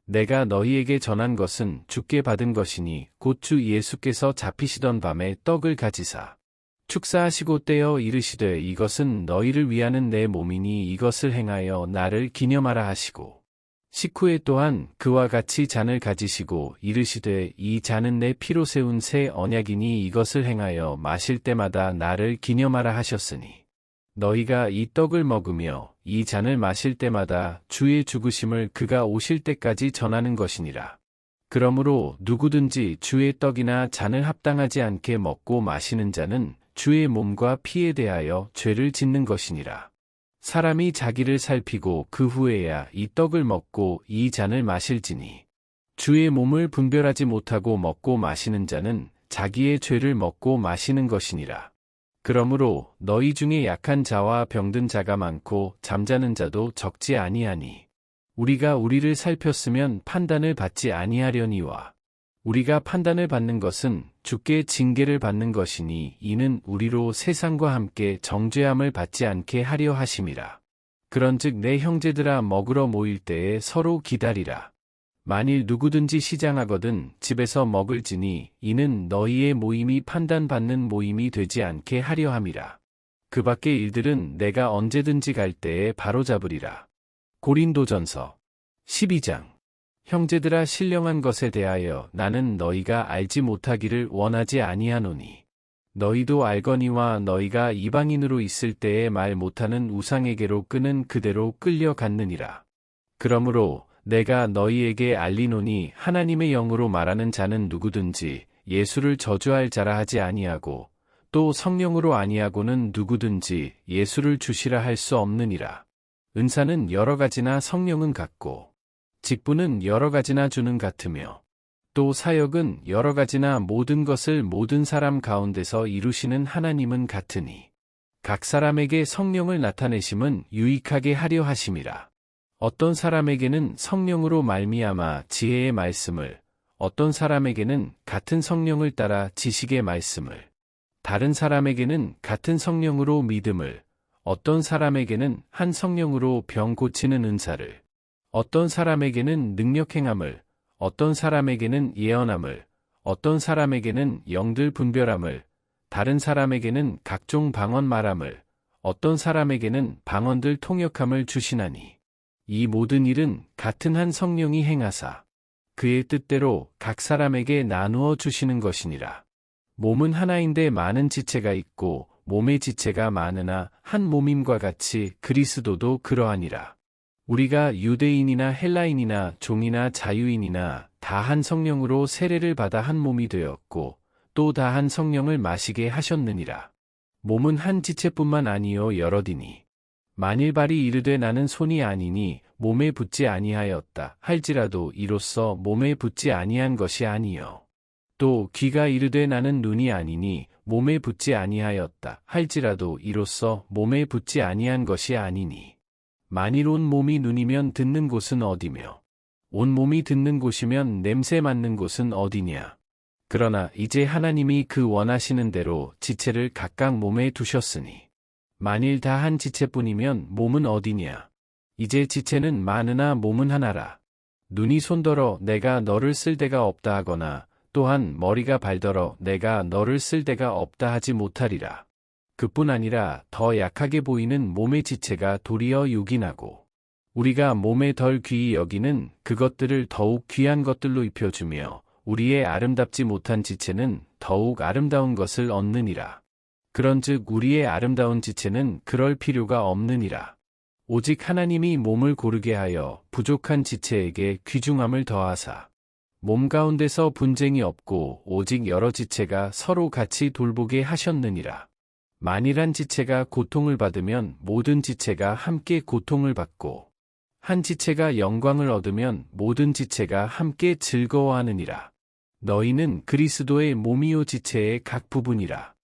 내가 너희에게 전한 것은 주께 받은 것이니 곧 주 예수께서 잡히시던 밤에 떡을 가지사 축사하시고 떼어 이르시되 이것은 너희를 위하는 내 몸이니 이것을 행하여 나를 기념하라 하시고 식후에 또한 그와 같이 잔을 가지시고 이르시되 이 잔은 내 피로 세운 새 언약이니 이것을 행하여 마실 때마다 나를 기념하라 하셨으니 너희가 이 떡을 먹으며 이 잔을 마실 때마다 주의 죽으심을 그가 오실 때까지 전하는 것이니라. 그러므로 누구든지 주의 떡이나 잔을 합당하지 않게 먹고 마시는 자는 주의 몸과 피에 대하여 죄를 짓는 것이니라. 사람이 자기를 살피고 그 후에야 이 떡을 먹고 이 잔을 마실지니 주의 몸을 분별하지 못하고 먹고 마시는 자는 자기의 죄를 먹고 마시는 것이니라. 그러므로 너희 중에 약한 자와 병든 자가 많고 잠자는 자도 적지 아니하니 우리가 우리를 살폈으면 판단을 받지 아니하려니와 우리가 판단을 받는 것은 주께 징계를 받는 것이니 이는 우리로 세상과 함께 정죄함을 받지 않게 하려 하심이라. 그런즉 내 형제들아 먹으러 모일 때에 서로 기다리라. 만일 누구든지 시장하거든 집에서 먹을지니 이는 너희의 모임이 판단받는 모임이 되지 않게 하려 함이라. 그 밖의 일들은 내가 언제든지 갈 때에 바로잡으리라. 고린도전서 12장. 형제들아 신령한 것에 대하여 나는 너희가 알지 못하기를 원하지 아니하노니 너희도 알거니와 너희가 이방인으로 있을 때에 말 못하는 우상에게로 끄는 그대로 끌려갔느니라. 그러므로 내가 너희에게 알리노니 하나님의 영으로 말하는 자는 누구든지 예수를 저주할 자라 하지 아니하고 또 성령으로 아니하고는 누구든지 예수를 주시라 할 수 없느니라. 은사는 여러 가지나 성령은 같고 직분은 여러 가지나 주는 같으며 또 사역은 여러 가지나 모든 것을 모든 사람 가운데서 이루시는 하나님은 같으니 각 사람에게 성령을 나타내심은 유익하게 하려 하심이라. 어떤 사람에게는 성령으로 말미암아 지혜의 말씀을, 어떤 사람에게는 같은 성령을 따라 지식의 말씀을, 다른 사람에게는 같은 성령으로 믿음을, 어떤 사람에게는 한 성령으로 병 고치는 은사를, 어떤 사람에게는 능력 행함을, 어떤 사람에게는 예언함을, 어떤 사람에게는 영들 분별함을, 다른 사람에게는 각종 방언 말함을, 어떤 사람에게는 방언들 통역함을 주시나니 이 모든 일은 같은 한 성령이 행하사 그의 뜻대로 각 사람에게 나누어 주시는 것이니라. 몸은 하나인데 많은 지체가 있고 몸의 지체가 많으나 한 몸임과 같이 그리스도도 그러하니라. 우리가 유대인이나 헬라인이나 종이나 자유인이나 다 한 성령으로 세례를 받아 한 몸이 되었고 또 다 한 성령을 마시게 하셨느니라. 몸은 한 지체뿐만 아니요 여럿이니 만일 발이 이르되 나는 손이 아니니 몸에 붙지 아니하였다 할지라도 이로써 몸에 붙지 아니한 것이 아니요. 또 귀가 이르되 나는 눈이 아니니 몸에 붙지 아니하였다 할지라도 이로써 몸에 붙지 아니한 것이 아니니 만일 온 몸이 눈이면 듣는 곳은 어디며 온 몸이 듣는 곳이면 냄새 맡는 곳은 어디냐. 그러나 이제 하나님이 그 원하시는 대로 지체를 각각 몸에 두셨으니 만일 다 한 지체뿐이면 몸은 어디냐. 이제 지체는 많으나 몸은 하나라. 눈이 손더러 내가 너를 쓸 데가 없다 하거나 또한 머리가 발더러 내가 너를 쓸 데가 없다 하지 못하리라. 그뿐 아니라 더 약하게 보이는 몸의 지체가 도리어 유긴하고 우리가 몸에 덜 귀히 여기는 그것들을 더욱 귀한 것들로 입혀주며 우리의 아름답지 못한 지체는 더욱 아름다운 것을 얻느니라. 그런즉 우리의 아름다운 지체는 그럴 필요가 없느니라. 오직 하나님이 몸을 고르게 하여 부족한 지체에게 귀중함을 더하사 몸 가운데서 분쟁이 없고 오직 여러 지체가 서로 같이 돌보게 하셨느니라. 만일 한 지체가 고통을 받으면 모든 지체가 함께 고통을 받고 한 지체가 영광을 얻으면 모든 지체가 함께 즐거워하느니라. 너희는 그리스도의 몸이요 지체의 각 부분이라.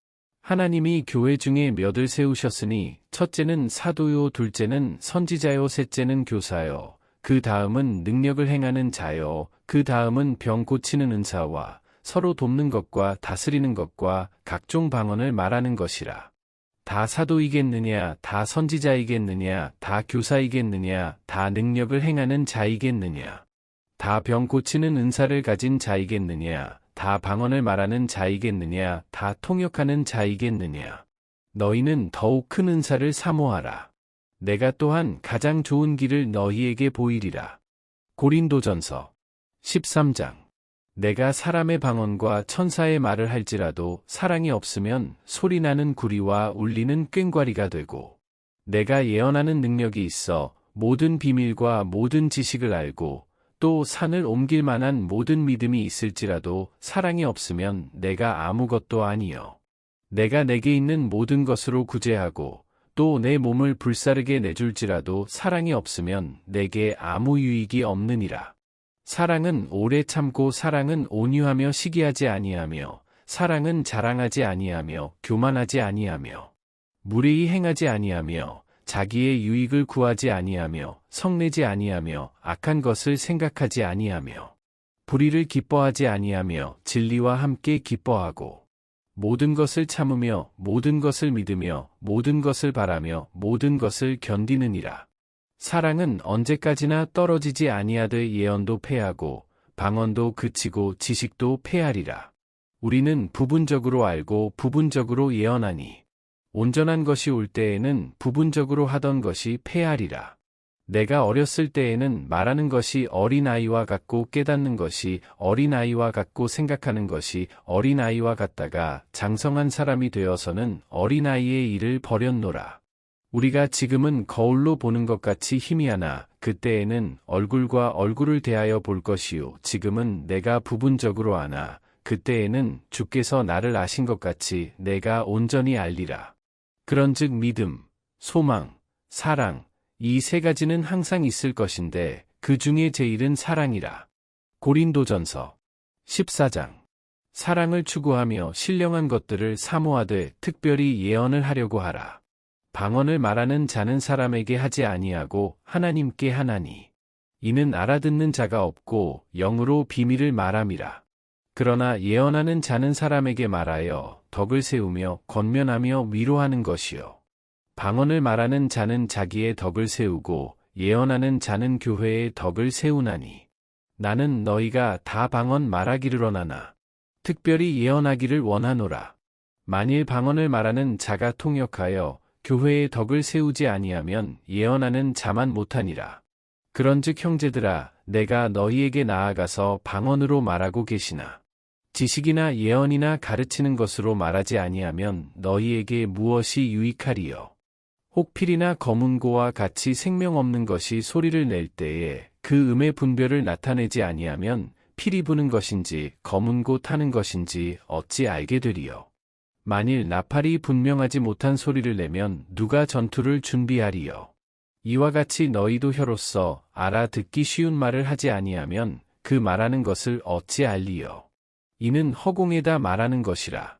하나님이 교회 중에 몇을 세우셨으니 첫째는 사도요 둘째는 선지자요 셋째는 교사요 그 다음은 능력을 행하는 자요 그 다음은 병 고치는 은사와 서로 돕는 것과 다스리는 것과 각종 방언을 말하는 것이라. 다 사도이겠느냐 다 선지자이겠느냐 다 교사이겠느냐 다 능력을 행하는 자이겠느냐 다 병 고치는 은사를 가진 자이겠느냐 다 방언을 말하는 자이겠느냐 다 통역하는 자이겠느냐. 너희는 더욱 큰 은사를 사모하라. 내가 또한 가장 좋은 길을 너희에게 보이리라. 고린도전서 13장. 내가 사람의 방언과 천사의 말을 할지라도 사랑이 없으면 소리나는 구리와 울리는 꽹과리가 되고 내가 예언하는 능력이 있어 모든 비밀과 모든 지식을 알고 또 산을 옮길 만한 모든 믿음이 있을지라도 사랑이 없으면 내가 아무것도 아니요. 내가 내게 있는 모든 것으로 구제하고 또 내 몸을 불사르게 내줄지라도 사랑이 없으면 내게 아무 유익이 없느니라. 사랑은 오래 참고 사랑은 온유하며 시기하지 아니하며 사랑은 자랑하지 아니하며 교만하지 아니하며 무례히 행하지 아니하며 자기의 유익을 구하지 아니하며 성내지 아니하며 악한 것을 생각하지 아니하며 불의를 기뻐하지 아니하며 진리와 함께 기뻐하고 모든 것을 참으며 모든 것을 믿으며 모든 것을 바라며 모든 것을 견디느니라. 사랑은 언제까지나 떨어지지 아니하되 예언도 패하고 방언도 그치고 지식도 패하리라. 우리는 부분적으로 알고 부분적으로 예언하니 온전한 것이 올 때에는 부분적으로 하던 것이 패하리라. 내가 어렸을 때에는 말하는 것이 어린아이와 같고 깨닫는 것이 어린아이와 같고 생각하는 것이 어린아이와 같다가 장성한 사람이 되어서는 어린아이의 일을 버렸노라. 우리가 지금은 거울로 보는 것 같이 희미하나 그때에는 얼굴과 얼굴을 대하여 볼 것이요 지금은 내가 부분적으로 아나 그때에는 주께서 나를 아신 것 같이 내가 온전히 알리라. 그런즉 믿음, 소망, 사랑 이 세 가지는 항상 있을 것인데 그 중에 제일은 사랑이라. 고린도전서 14장. 사랑을 추구하며 신령한 것들을 사모하되 특별히 예언을 하려고 하라. 방언을 말하는 자는 사람에게 하지 아니하고 하나님께 하나니. 이는 알아듣는 자가 없고 영으로 비밀을 말함이라. 그러나 예언하는 자는 사람에게 말하여 덕을 세우며 권면하며 위로하는 것이요. 방언을 말하는 자는 자기의 덕을 세우고 예언하는 자는 교회의 덕을 세우나니. 나는 너희가 다 방언 말하기를 원하나 특별히 예언하기를 원하노라. 만일 방언을 말하는 자가 통역하여 교회의 덕을 세우지 아니하면 예언하는 자만 못하니라. 그런즉 형제들아 내가 너희에게 나아가서 방언으로 말하고 계시나 지식이나 예언이나 가르치는 것으로 말하지 아니하면 너희에게 무엇이 유익하리요. 혹 필이나 검은고와 같이 생명 없는 것이 소리를 낼 때에 그 음의 분별을 나타내지 아니하면 피리 부는 것인지 검은 고 타는 것인지 어찌 알게 되리요. 만일 나팔이 분명하지 못한 소리를 내면 누가 전투를 준비하리요. 이와 같이 너희도 혀로서 알아듣기 쉬운 말을 하지 아니하면 그 말하는 것을 어찌 알리요. 이는 허공에다 말하는 것이라.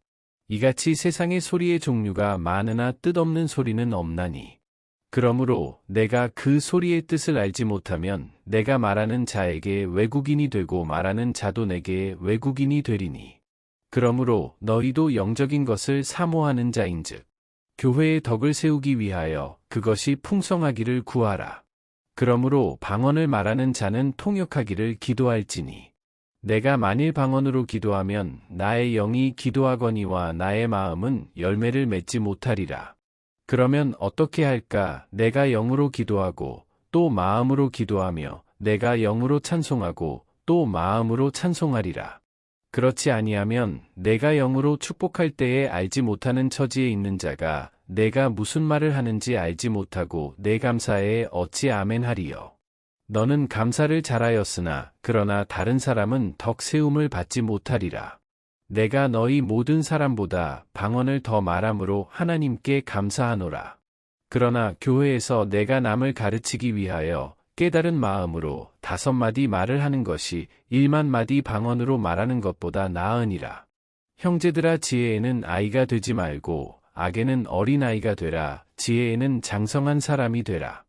이같이 세상의 소리의 종류가 많으나 뜻없는 소리는 없나니. 그러므로 내가 그 소리의 뜻을 알지 못하면 내가 말하는 자에게 외국인이 되고 말하는 자도 내게 외국인이 되리니. 그러므로 너희도 영적인 것을 사모하는 자인즉 교회의 덕을 세우기 위하여 그것이 풍성하기를 구하라. 그러므로 방언을 말하는 자는 통역하기를 기도할지니. 내가 만일 방언으로 기도하면 나의 영이 기도하거니와 나의 마음은 열매를 맺지 못하리라. 그러면 어떻게 할까? 내가 영으로 기도하고 또 마음으로 기도하며 내가 영으로 찬송하고 또 마음으로 찬송하리라. 그렇지 아니하면 내가 영으로 축복할 때에 알지 못하는 처지에 있는 자가 내가 무슨 말을 하는지 알지 못하고 내 감사에 어찌 아멘하리요. 너는 감사를 잘하였으나 그러나 다른 사람은 덕 세움을 받지 못하리라. 내가 너희 모든 사람보다 방언을 더 말함으로 하나님께 감사하노라. 그러나 교회에서 내가 남을 가르치기 위하여 깨달은 마음으로 5마디 말을 하는 것이 1만 마디 방언으로 말하는 것보다 나으니라. 형제들아, 지혜에는 아이가 되지 말고 악에는 어린아이가 되라. 지혜에는 장성한 사람이 되라.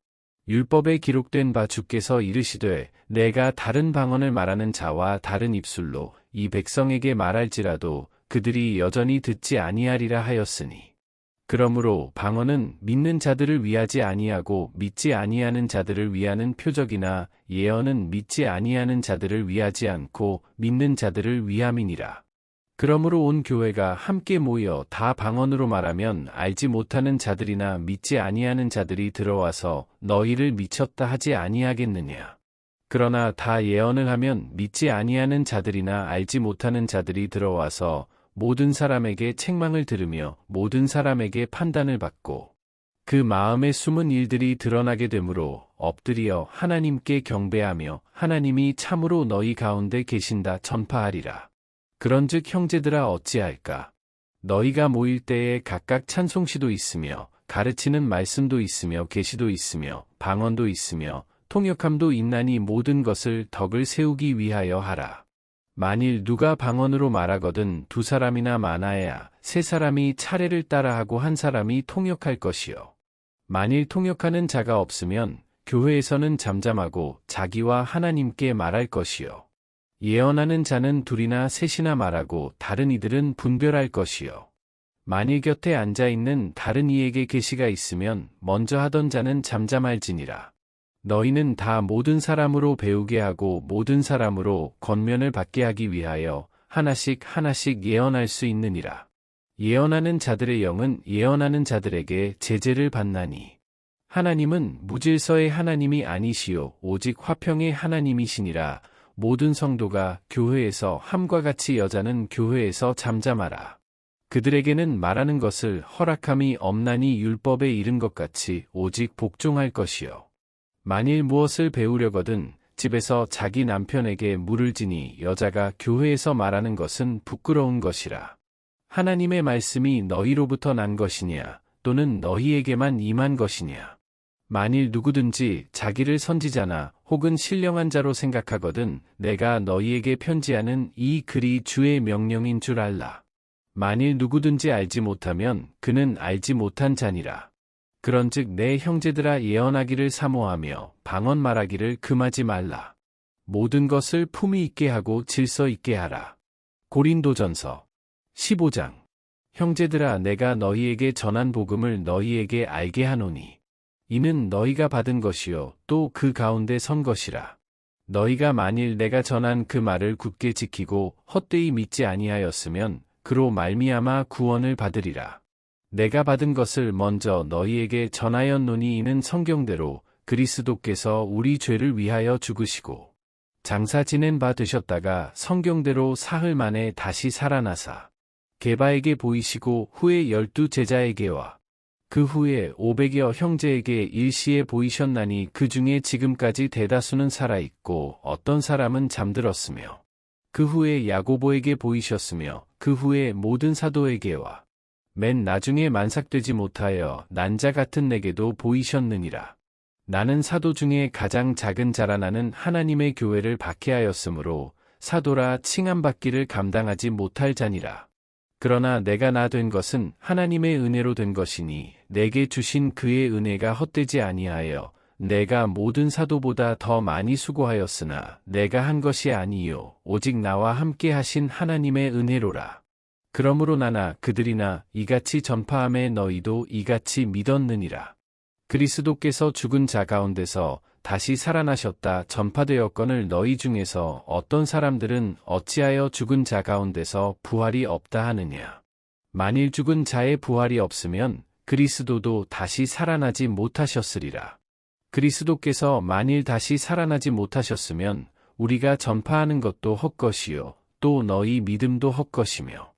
율법에 기록된 바 주께서 이르시되 내가 다른 방언을 말하는 자와 다른 입술로 이 백성에게 말할지라도 그들이 여전히 듣지 아니하리라 하였으니. 그러므로 방언은 믿는 자들을 위하지 아니하고 믿지 아니하는 자들을 위하는 표적이나 예언은 믿지 아니하는 자들을 위하지 않고 믿는 자들을 위함이니라. 그러므로 온 교회가 함께 모여 다 방언으로 말하면 알지 못하는 자들이나 믿지 아니하는 자들이 들어와서 너희를 미쳤다 하지 아니하겠느냐. 그러나 다 예언을 하면 믿지 아니하는 자들이나 알지 못하는 자들이 들어와서 모든 사람에게 책망을 들으며 모든 사람에게 판단을 받고 그 마음의 숨은 일들이 드러나게 되므로 엎드려 하나님께 경배하며 하나님이 참으로 너희 가운데 계신다 전파하리라. 그런즉 형제들아, 어찌할까? 너희가 모일 때에 각각 찬송시도 있으며 가르치는 말씀도 있으며 계시도 있으며 방언도 있으며 통역함도 있나니 모든 것을 덕을 세우기 위하여 하라. 만일 누가 방언으로 말하거든 2사람이나 많아야 3사람이 차례를 따라하고 1사람이 통역할 것이요. 만일 통역하는 자가 없으면 교회에서는 잠잠하고 자기와 하나님께 말할 것이요. 예언하는 자는 2이나 3이나 말하고 다른 이들은 분별할 것이요. 만일 곁에 앉아있는 다른 이에게 계시가 있으면 먼저 하던 자는 잠잠할지니라. 너희는 다 모든 사람으로 배우게 하고 모든 사람으로 권면을 받게 하기 위하여 하나씩 예언할 수 있느니라. 예언하는 자들의 영은 예언하는 자들에게 제재를 받나니. 하나님은 무질서의 하나님이 아니시오 오직 화평의 하나님이시니라. 모든 성도가 교회에서 함과 같이 여자는 교회에서 잠잠하라. 그들에게는 말하는 것을 허락함이 없나니 율법에 이른 것 같이 오직 복종할 것이요. 만일 무엇을 배우려거든 집에서 자기 남편에게 물을 지니 여자가 교회에서 말하는 것은 부끄러운 것이라. 하나님의 말씀이 너희로부터 난 것이냐 또는 너희에게만 임한 것이냐. 만일 누구든지 자기를 선지자나 혹은 신령한 자로 생각하거든 내가 너희에게 편지하는 이 글이 주의 명령인 줄 알라. 만일 누구든지 알지 못하면 그는 알지 못한 자니라. 그런즉 내 형제들아, 예언하기를 사모하며 방언 말하기를 금하지 말라. 모든 것을 품위 있게 하고 질서 있게 하라. 고린도전서 15장. 형제들아, 내가 너희에게 전한 복음을 너희에게 알게 하노니 이는 너희가 받은 것이요 또 그 가운데 선 것이라. 너희가 만일 내가 전한 그 말을 굳게 지키고 헛되이 믿지 아니하였으면 그로 말미암아 구원을 받으리라. 내가 받은 것을 먼저 너희에게 전하였노니 이는 성경대로 그리스도께서 우리 죄를 위하여 죽으시고 장사 지낸 바 되셨다가 성경대로 사흘 만에 다시 살아나사 게바에게 보이시고 후에 12 제자에게와 그 후에 500여 형제에게 일시에 보이셨나니 그 중에 지금까지 대다수는 살아있고 어떤 사람은 잠들었으며 그 후에 야고보에게 보이셨으며 그 후에 모든 사도에게와 맨 나중에 만삭되지 못하여 난자 같은 내게도 보이셨느니라. 나는 사도 중에 가장 작은 자라나는 하나님의 교회를 박해하였으므로 사도라 칭함받기를 감당하지 못할 자니라. 그러나 내가 나 된 것은 하나님의 은혜로 된 것이니 내게 주신 그의 은혜가 헛되지 아니하여 내가 모든 사도보다 더 많이 수고하였으나 내가 한 것이 아니요 오직 나와 함께 하신 하나님의 은혜로라. 그러므로 나나 그들이나 이같이 전파함에 너희도 이같이 믿었느니라. 그리스도께서 죽은 자 가운데서 다시 살아나셨다 전파되었거늘 너희 중에서 어떤 사람들은 어찌하여 죽은 자 가운데서 부활이 없다 하느냐. 만일 죽은 자의 부활이 없으면 그리스도도 다시 살아나지 못하셨으리라. 그리스도께서 만일 다시 살아나지 못하셨으면 우리가 전파하는 것도 헛것이요 또 너희 믿음도 헛것이며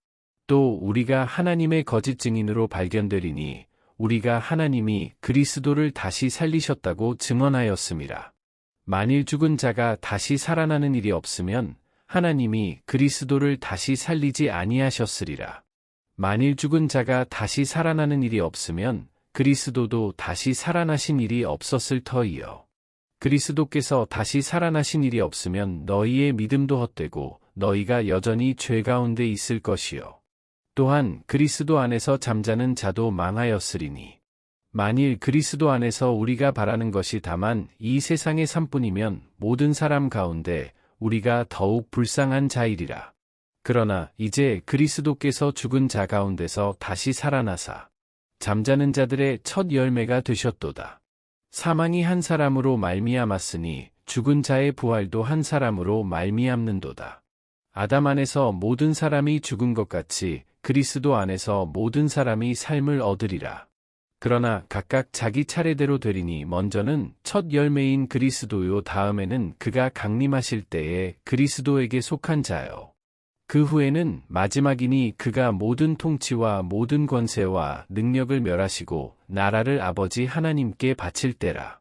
또 우리가 하나님의 거짓 증인으로 발견되리니 우리가 하나님이 그리스도를 다시 살리셨다고 증언하였음이라. 만일 죽은 자가 다시 살아나는 일이 없으면 하나님이 그리스도를 다시 살리지 아니하셨으리라. 만일 죽은 자가 다시 살아나는 일이 없으면 그리스도도 다시 살아나신 일이 없었을 터이요. 그리스도께서 다시 살아나신 일이 없으면 너희의 믿음도 헛되고 너희가 여전히 죄 가운데 있을 것이요. 또한 그리스도 안에서 잠자는 자도 망하였으리니 만일 그리스도 안에서 우리가 바라는 것이 다만 이 세상의 삶뿐이면 모든 사람 가운데 우리가 더욱 불쌍한 자이리라. 그러나 이제 그리스도께서 죽은 자 가운데서 다시 살아나사 잠자는 자들의 첫 열매가 되셨도다. 사망이 한 사람으로 말미암았으니 죽은 자의 부활도 한 사람으로 말미암는도다. 아담 안에서 모든 사람이 죽은 것 같이 그리스도 안에서 모든 사람이 삶을 얻으리라. 그러나 각각 자기 차례대로 되리니 먼저는 첫 열매인 그리스도요 다음에는 그가 강림하실 때에 그리스도에게 속한 자요. 그 후에는 마지막이니 그가 모든 통치와 모든 권세와 능력을 멸하시고 나라를 아버지 하나님께 바칠 때라.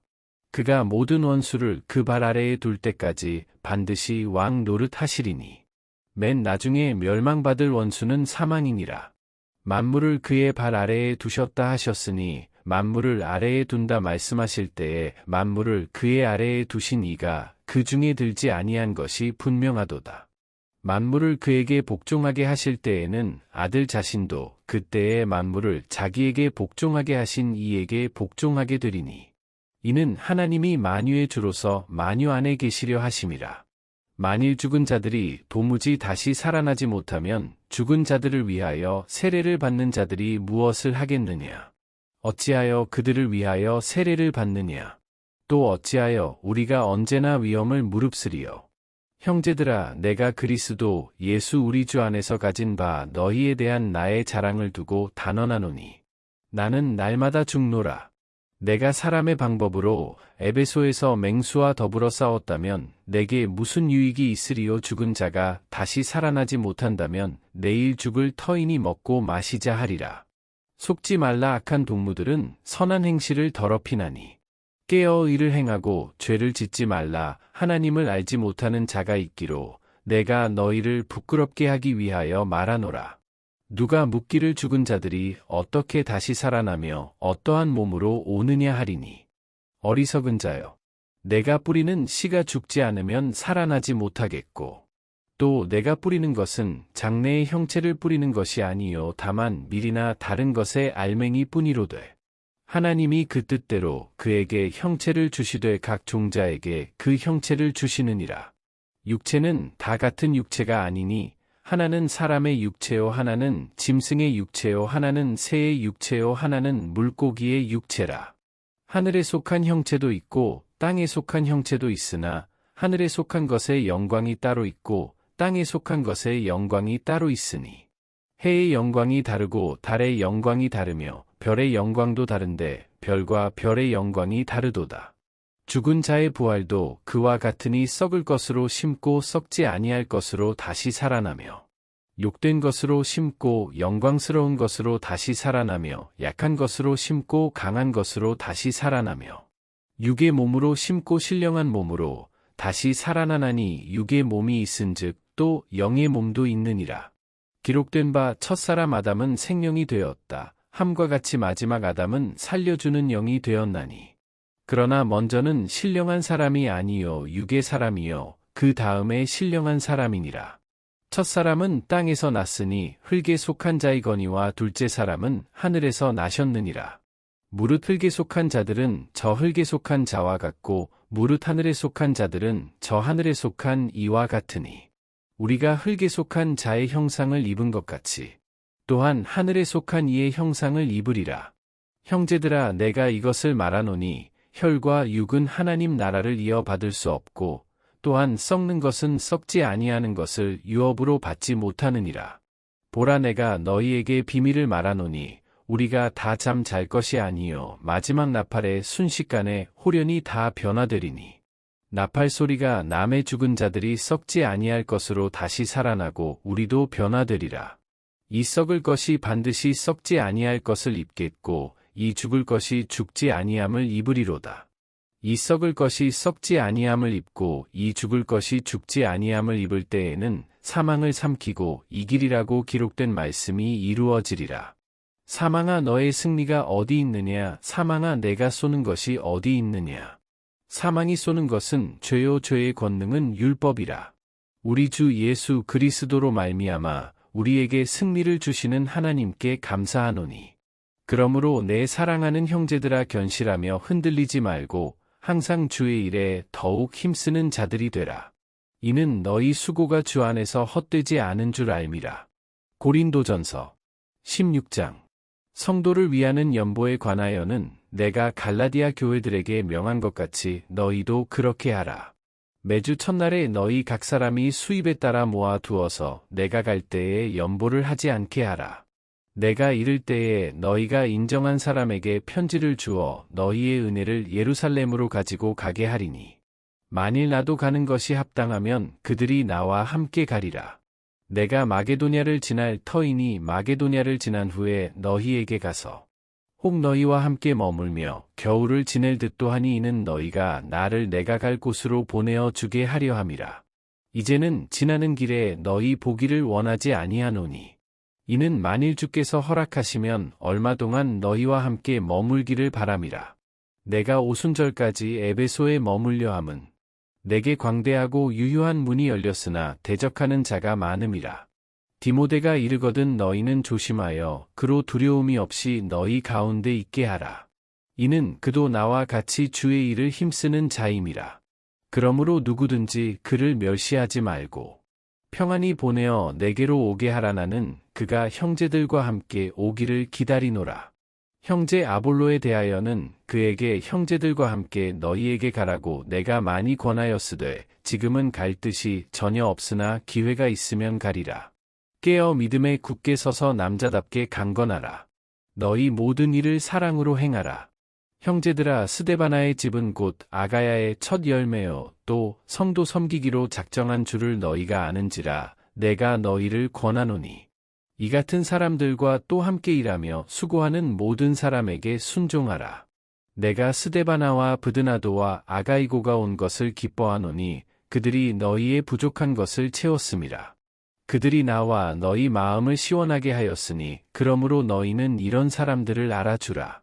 그가 모든 원수를 그 발 아래에 둘 때까지 반드시 왕 노릇 하시리니 맨 나중에 멸망받을 원수는 사망이니라. 만물을 그의 발 아래에 두셨다 하셨으니 만물을 아래에 둔다 말씀하실 때에 만물을 그의 아래에 두신 이가 그 중에 들지 아니한 것이 분명하도다. 만물을 그에게 복종하게 하실 때에는 아들 자신도 그때에 만물을 자기에게 복종하게 하신 이에게 복종하게 되리니 이는 하나님이 만유의 주로서 만유 안에 계시려 하심이라. 만일 죽은 자들이 도무지 다시 살아나지 못하면 죽은 자들을 위하여 세례를 받는 자들이 무엇을 하겠느냐? 어찌하여 그들을 위하여 세례를 받느냐? 또 어찌하여 우리가 언제나 위험을 무릅쓰리요? 형제들아, 내가 그리스도 예수 우리 주 안에서 가진 바 너희에 대한 나의 자랑을 두고 단언하노니 나는 날마다 죽노라. 내가 사람의 방법으로 에베소에서 맹수와 더불어 싸웠다면 내게 무슨 유익이 있으리요? 죽은 자가 다시 살아나지 못한다면 내일 죽을 터이니 먹고 마시자 하리라. 속지 말라. 악한 동무들은 선한 행실을 더럽히나니 깨어 의를 행하고 죄를 짓지 말라. 하나님을 알지 못하는 자가 있기로 내가 너희를 부끄럽게 하기 위하여 말하노라. 누가 묻기를 죽은 자들이 어떻게 다시 살아나며 어떠한 몸으로 오느냐 하리니 어리석은 자여, 내가 뿌리는 씨가 죽지 않으면 살아나지 못하겠고 또 내가 뿌리는 것은 장래의 형체를 뿌리는 것이 아니요 다만 밀이나 다른 것의 알맹이 뿐이로되 하나님이 그 뜻대로 그에게 형체를 주시되 각 종자에게 그 형체를 주시느니라. 육체는 다 같은 육체가 아니니 하나는 사람의 육체요 하나는 짐승의 육체요 하나는 새의 육체요 하나는 물고기의 육체라. 하늘에 속한 형체도 있고 땅에 속한 형체도 있으나 하늘에 속한 것의 영광이 따로 있고 땅에 속한 것의 영광이 따로 있으니 해의 영광이 다르고 달의 영광이 다르며 별의 영광도 다른데 별과 별의 영광이 다르도다. 죽은 자의 부활도 그와 같으니 썩을 것으로 심고 썩지 아니할 것으로 다시 살아나며 욕된 것으로 심고 영광스러운 것으로 다시 살아나며 약한 것으로 심고 강한 것으로 다시 살아나며 육의 몸으로 심고 신령한 몸으로 다시 살아나나니 육의 몸이 있은즉 또 영의 몸도 있느니라. 기록된 바 첫사람 아담은 생명이 되었다. 함과 같이 마지막 아담은 살려주는 영이 되었나니. 그러나 먼저는 신령한 사람이 아니요 육의 사람이요 그 다음에 신령한 사람이니라. 첫사람은 땅에서 났으니 흙에 속한 자이거니와 둘째 사람은 하늘에서 나셨느니라. 무릇 흙에 속한 자들은 저 흙에 속한 자와 같고 무릇 하늘에 속한 자들은 저 하늘에 속한 이와 같으니 우리가 흙에 속한 자의 형상을 입은 것 같이 또한 하늘에 속한 이의 형상을 입으리라. 형제들아 내가 이것을 말하노니 혈과 육은 하나님 나라를 이어받을 수 없고 또한 썩는 것은 썩지 아니하는 것을 유업으로 받지 못하느니라. 보라 내가 너희에게 비밀을 말하노니 우리가 다 잠 잘 것이 아니요 마지막 나팔의 순식간에 홀연히 다 변화되리니 나팔 소리가 남의 죽은 자들이 썩지 아니할 것으로 다시 살아나고 우리도 변화되리라. 이 썩을 것이 반드시 썩지 아니할 것을 입겠고 이 죽을 것이 죽지 아니함을 입으리로다. 이 썩을 것이 썩지 아니함을 입고 이 죽을 것이 죽지 아니함을 입을 때에는 사망을 삼키고 이기리라고 기록된 말씀이 이루어지리라. 사망아 너의 승리가 어디 있느냐? 사망아 내가 쏘는 것이 어디 있느냐? 사망이 쏘는 것은 죄요 죄의 권능은 율법이라. 우리 주 예수 그리스도로 말미암아 우리에게 승리를 주시는 하나님께 감사하노니. 그러므로 내 사랑하는 형제들아 견실하며 흔들리지 말고 항상 주의 일에 더욱 힘쓰는 자들이 되라. 이는 너희 수고가 주 안에서 헛되지 않은 줄 알미라. 고린도전서 16장. 성도를 위하는 연보에 관하여는 내가 갈라디아 교회들에게 명한 것 같이 너희도 그렇게 하라. 매주 첫날에 너희 각 사람이 수입에 따라 모아 두어서 내가 갈 때에 연보를 하지 않게 하라. 내가 이를 때에 너희가 인정한 사람에게 편지를 주어 너희의 은혜를 예루살렘으로 가지고 가게 하리니 만일 나도 가는 것이 합당하면 그들이 나와 함께 가리라. 내가 마게도냐를 지날 터이니 마게도냐를 지난 후에 너희에게 가서 혹 너희와 함께 머물며 겨울을 지낼 듯도 하니 이는 너희가 나를 내가 갈 곳으로 보내어 주게 하려 함이라. 이제는 지나는 길에 너희 보기를 원하지 아니하노니 이는 만일 주께서 허락하시면 얼마 동안 너희와 함께 머물기를 바람이라. 내가 오순절까지 에베소에 머물려 함은 내게 광대하고 유효한 문이 열렸으나 대적하는 자가 많음이라. 디모데가 이르거든 너희는 조심하여 그로 두려움이 없이 너희 가운데 있게 하라. 이는 그도 나와 같이 주의 일을 힘쓰는 자임이라. 그러므로 누구든지 그를 멸시하지 말고 평안히 보내어 내게로 오게 하라. 나는 그가 형제들과 함께 오기를 기다리노라. 형제 아볼로에 대하여는 그에게 형제들과 함께 너희에게 가라고 내가 많이 권하였으되 지금은 갈 뜻이 전혀 없으나 기회가 있으면 가리라. 깨어 믿음에 굳게 서서 남자답게 강건하라. 너희 모든 일을 사랑으로 행하라. 형제들아 스데바나의 집은 곧 아가야의 첫 열매요 또 성도 섬기기로 작정한 줄을 너희가 아는지라 내가 너희를 권하노니 이 같은 사람들과 또 함께 일하며 수고하는 모든 사람에게 순종하라. 내가 스데바나와 브드나도와 아가이고가 온 것을 기뻐하노니 그들이 너희의 부족한 것을 채웠음이라. 그들이 나와 너희 마음을 시원하게 하였으니 그러므로 너희는 이런 사람들을 알아주라.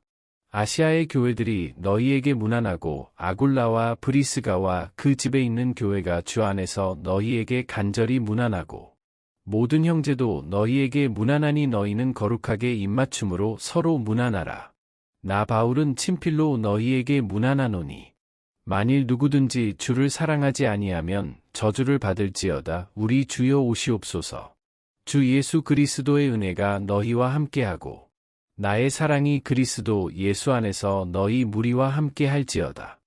아시아의 교회들이 너희에게 문안하고 아굴라와 브리스가와 그 집에 있는 교회가 주 안에서 너희에게 간절히 문안하고 모든 형제도 너희에게 문안하니 너희는 거룩하게 입맞춤으로 서로 문안하라. 나 바울은 친필로 너희에게 문안하노니 만일 누구든지 주를 사랑하지 아니하면 저주를 받을지어다. 우리 주여 오시옵소서. 주 예수 그리스도의 은혜가 너희와 함께하고 나의 사랑이 그리스도 예수 안에서 너희 무리와 함께 할지어다.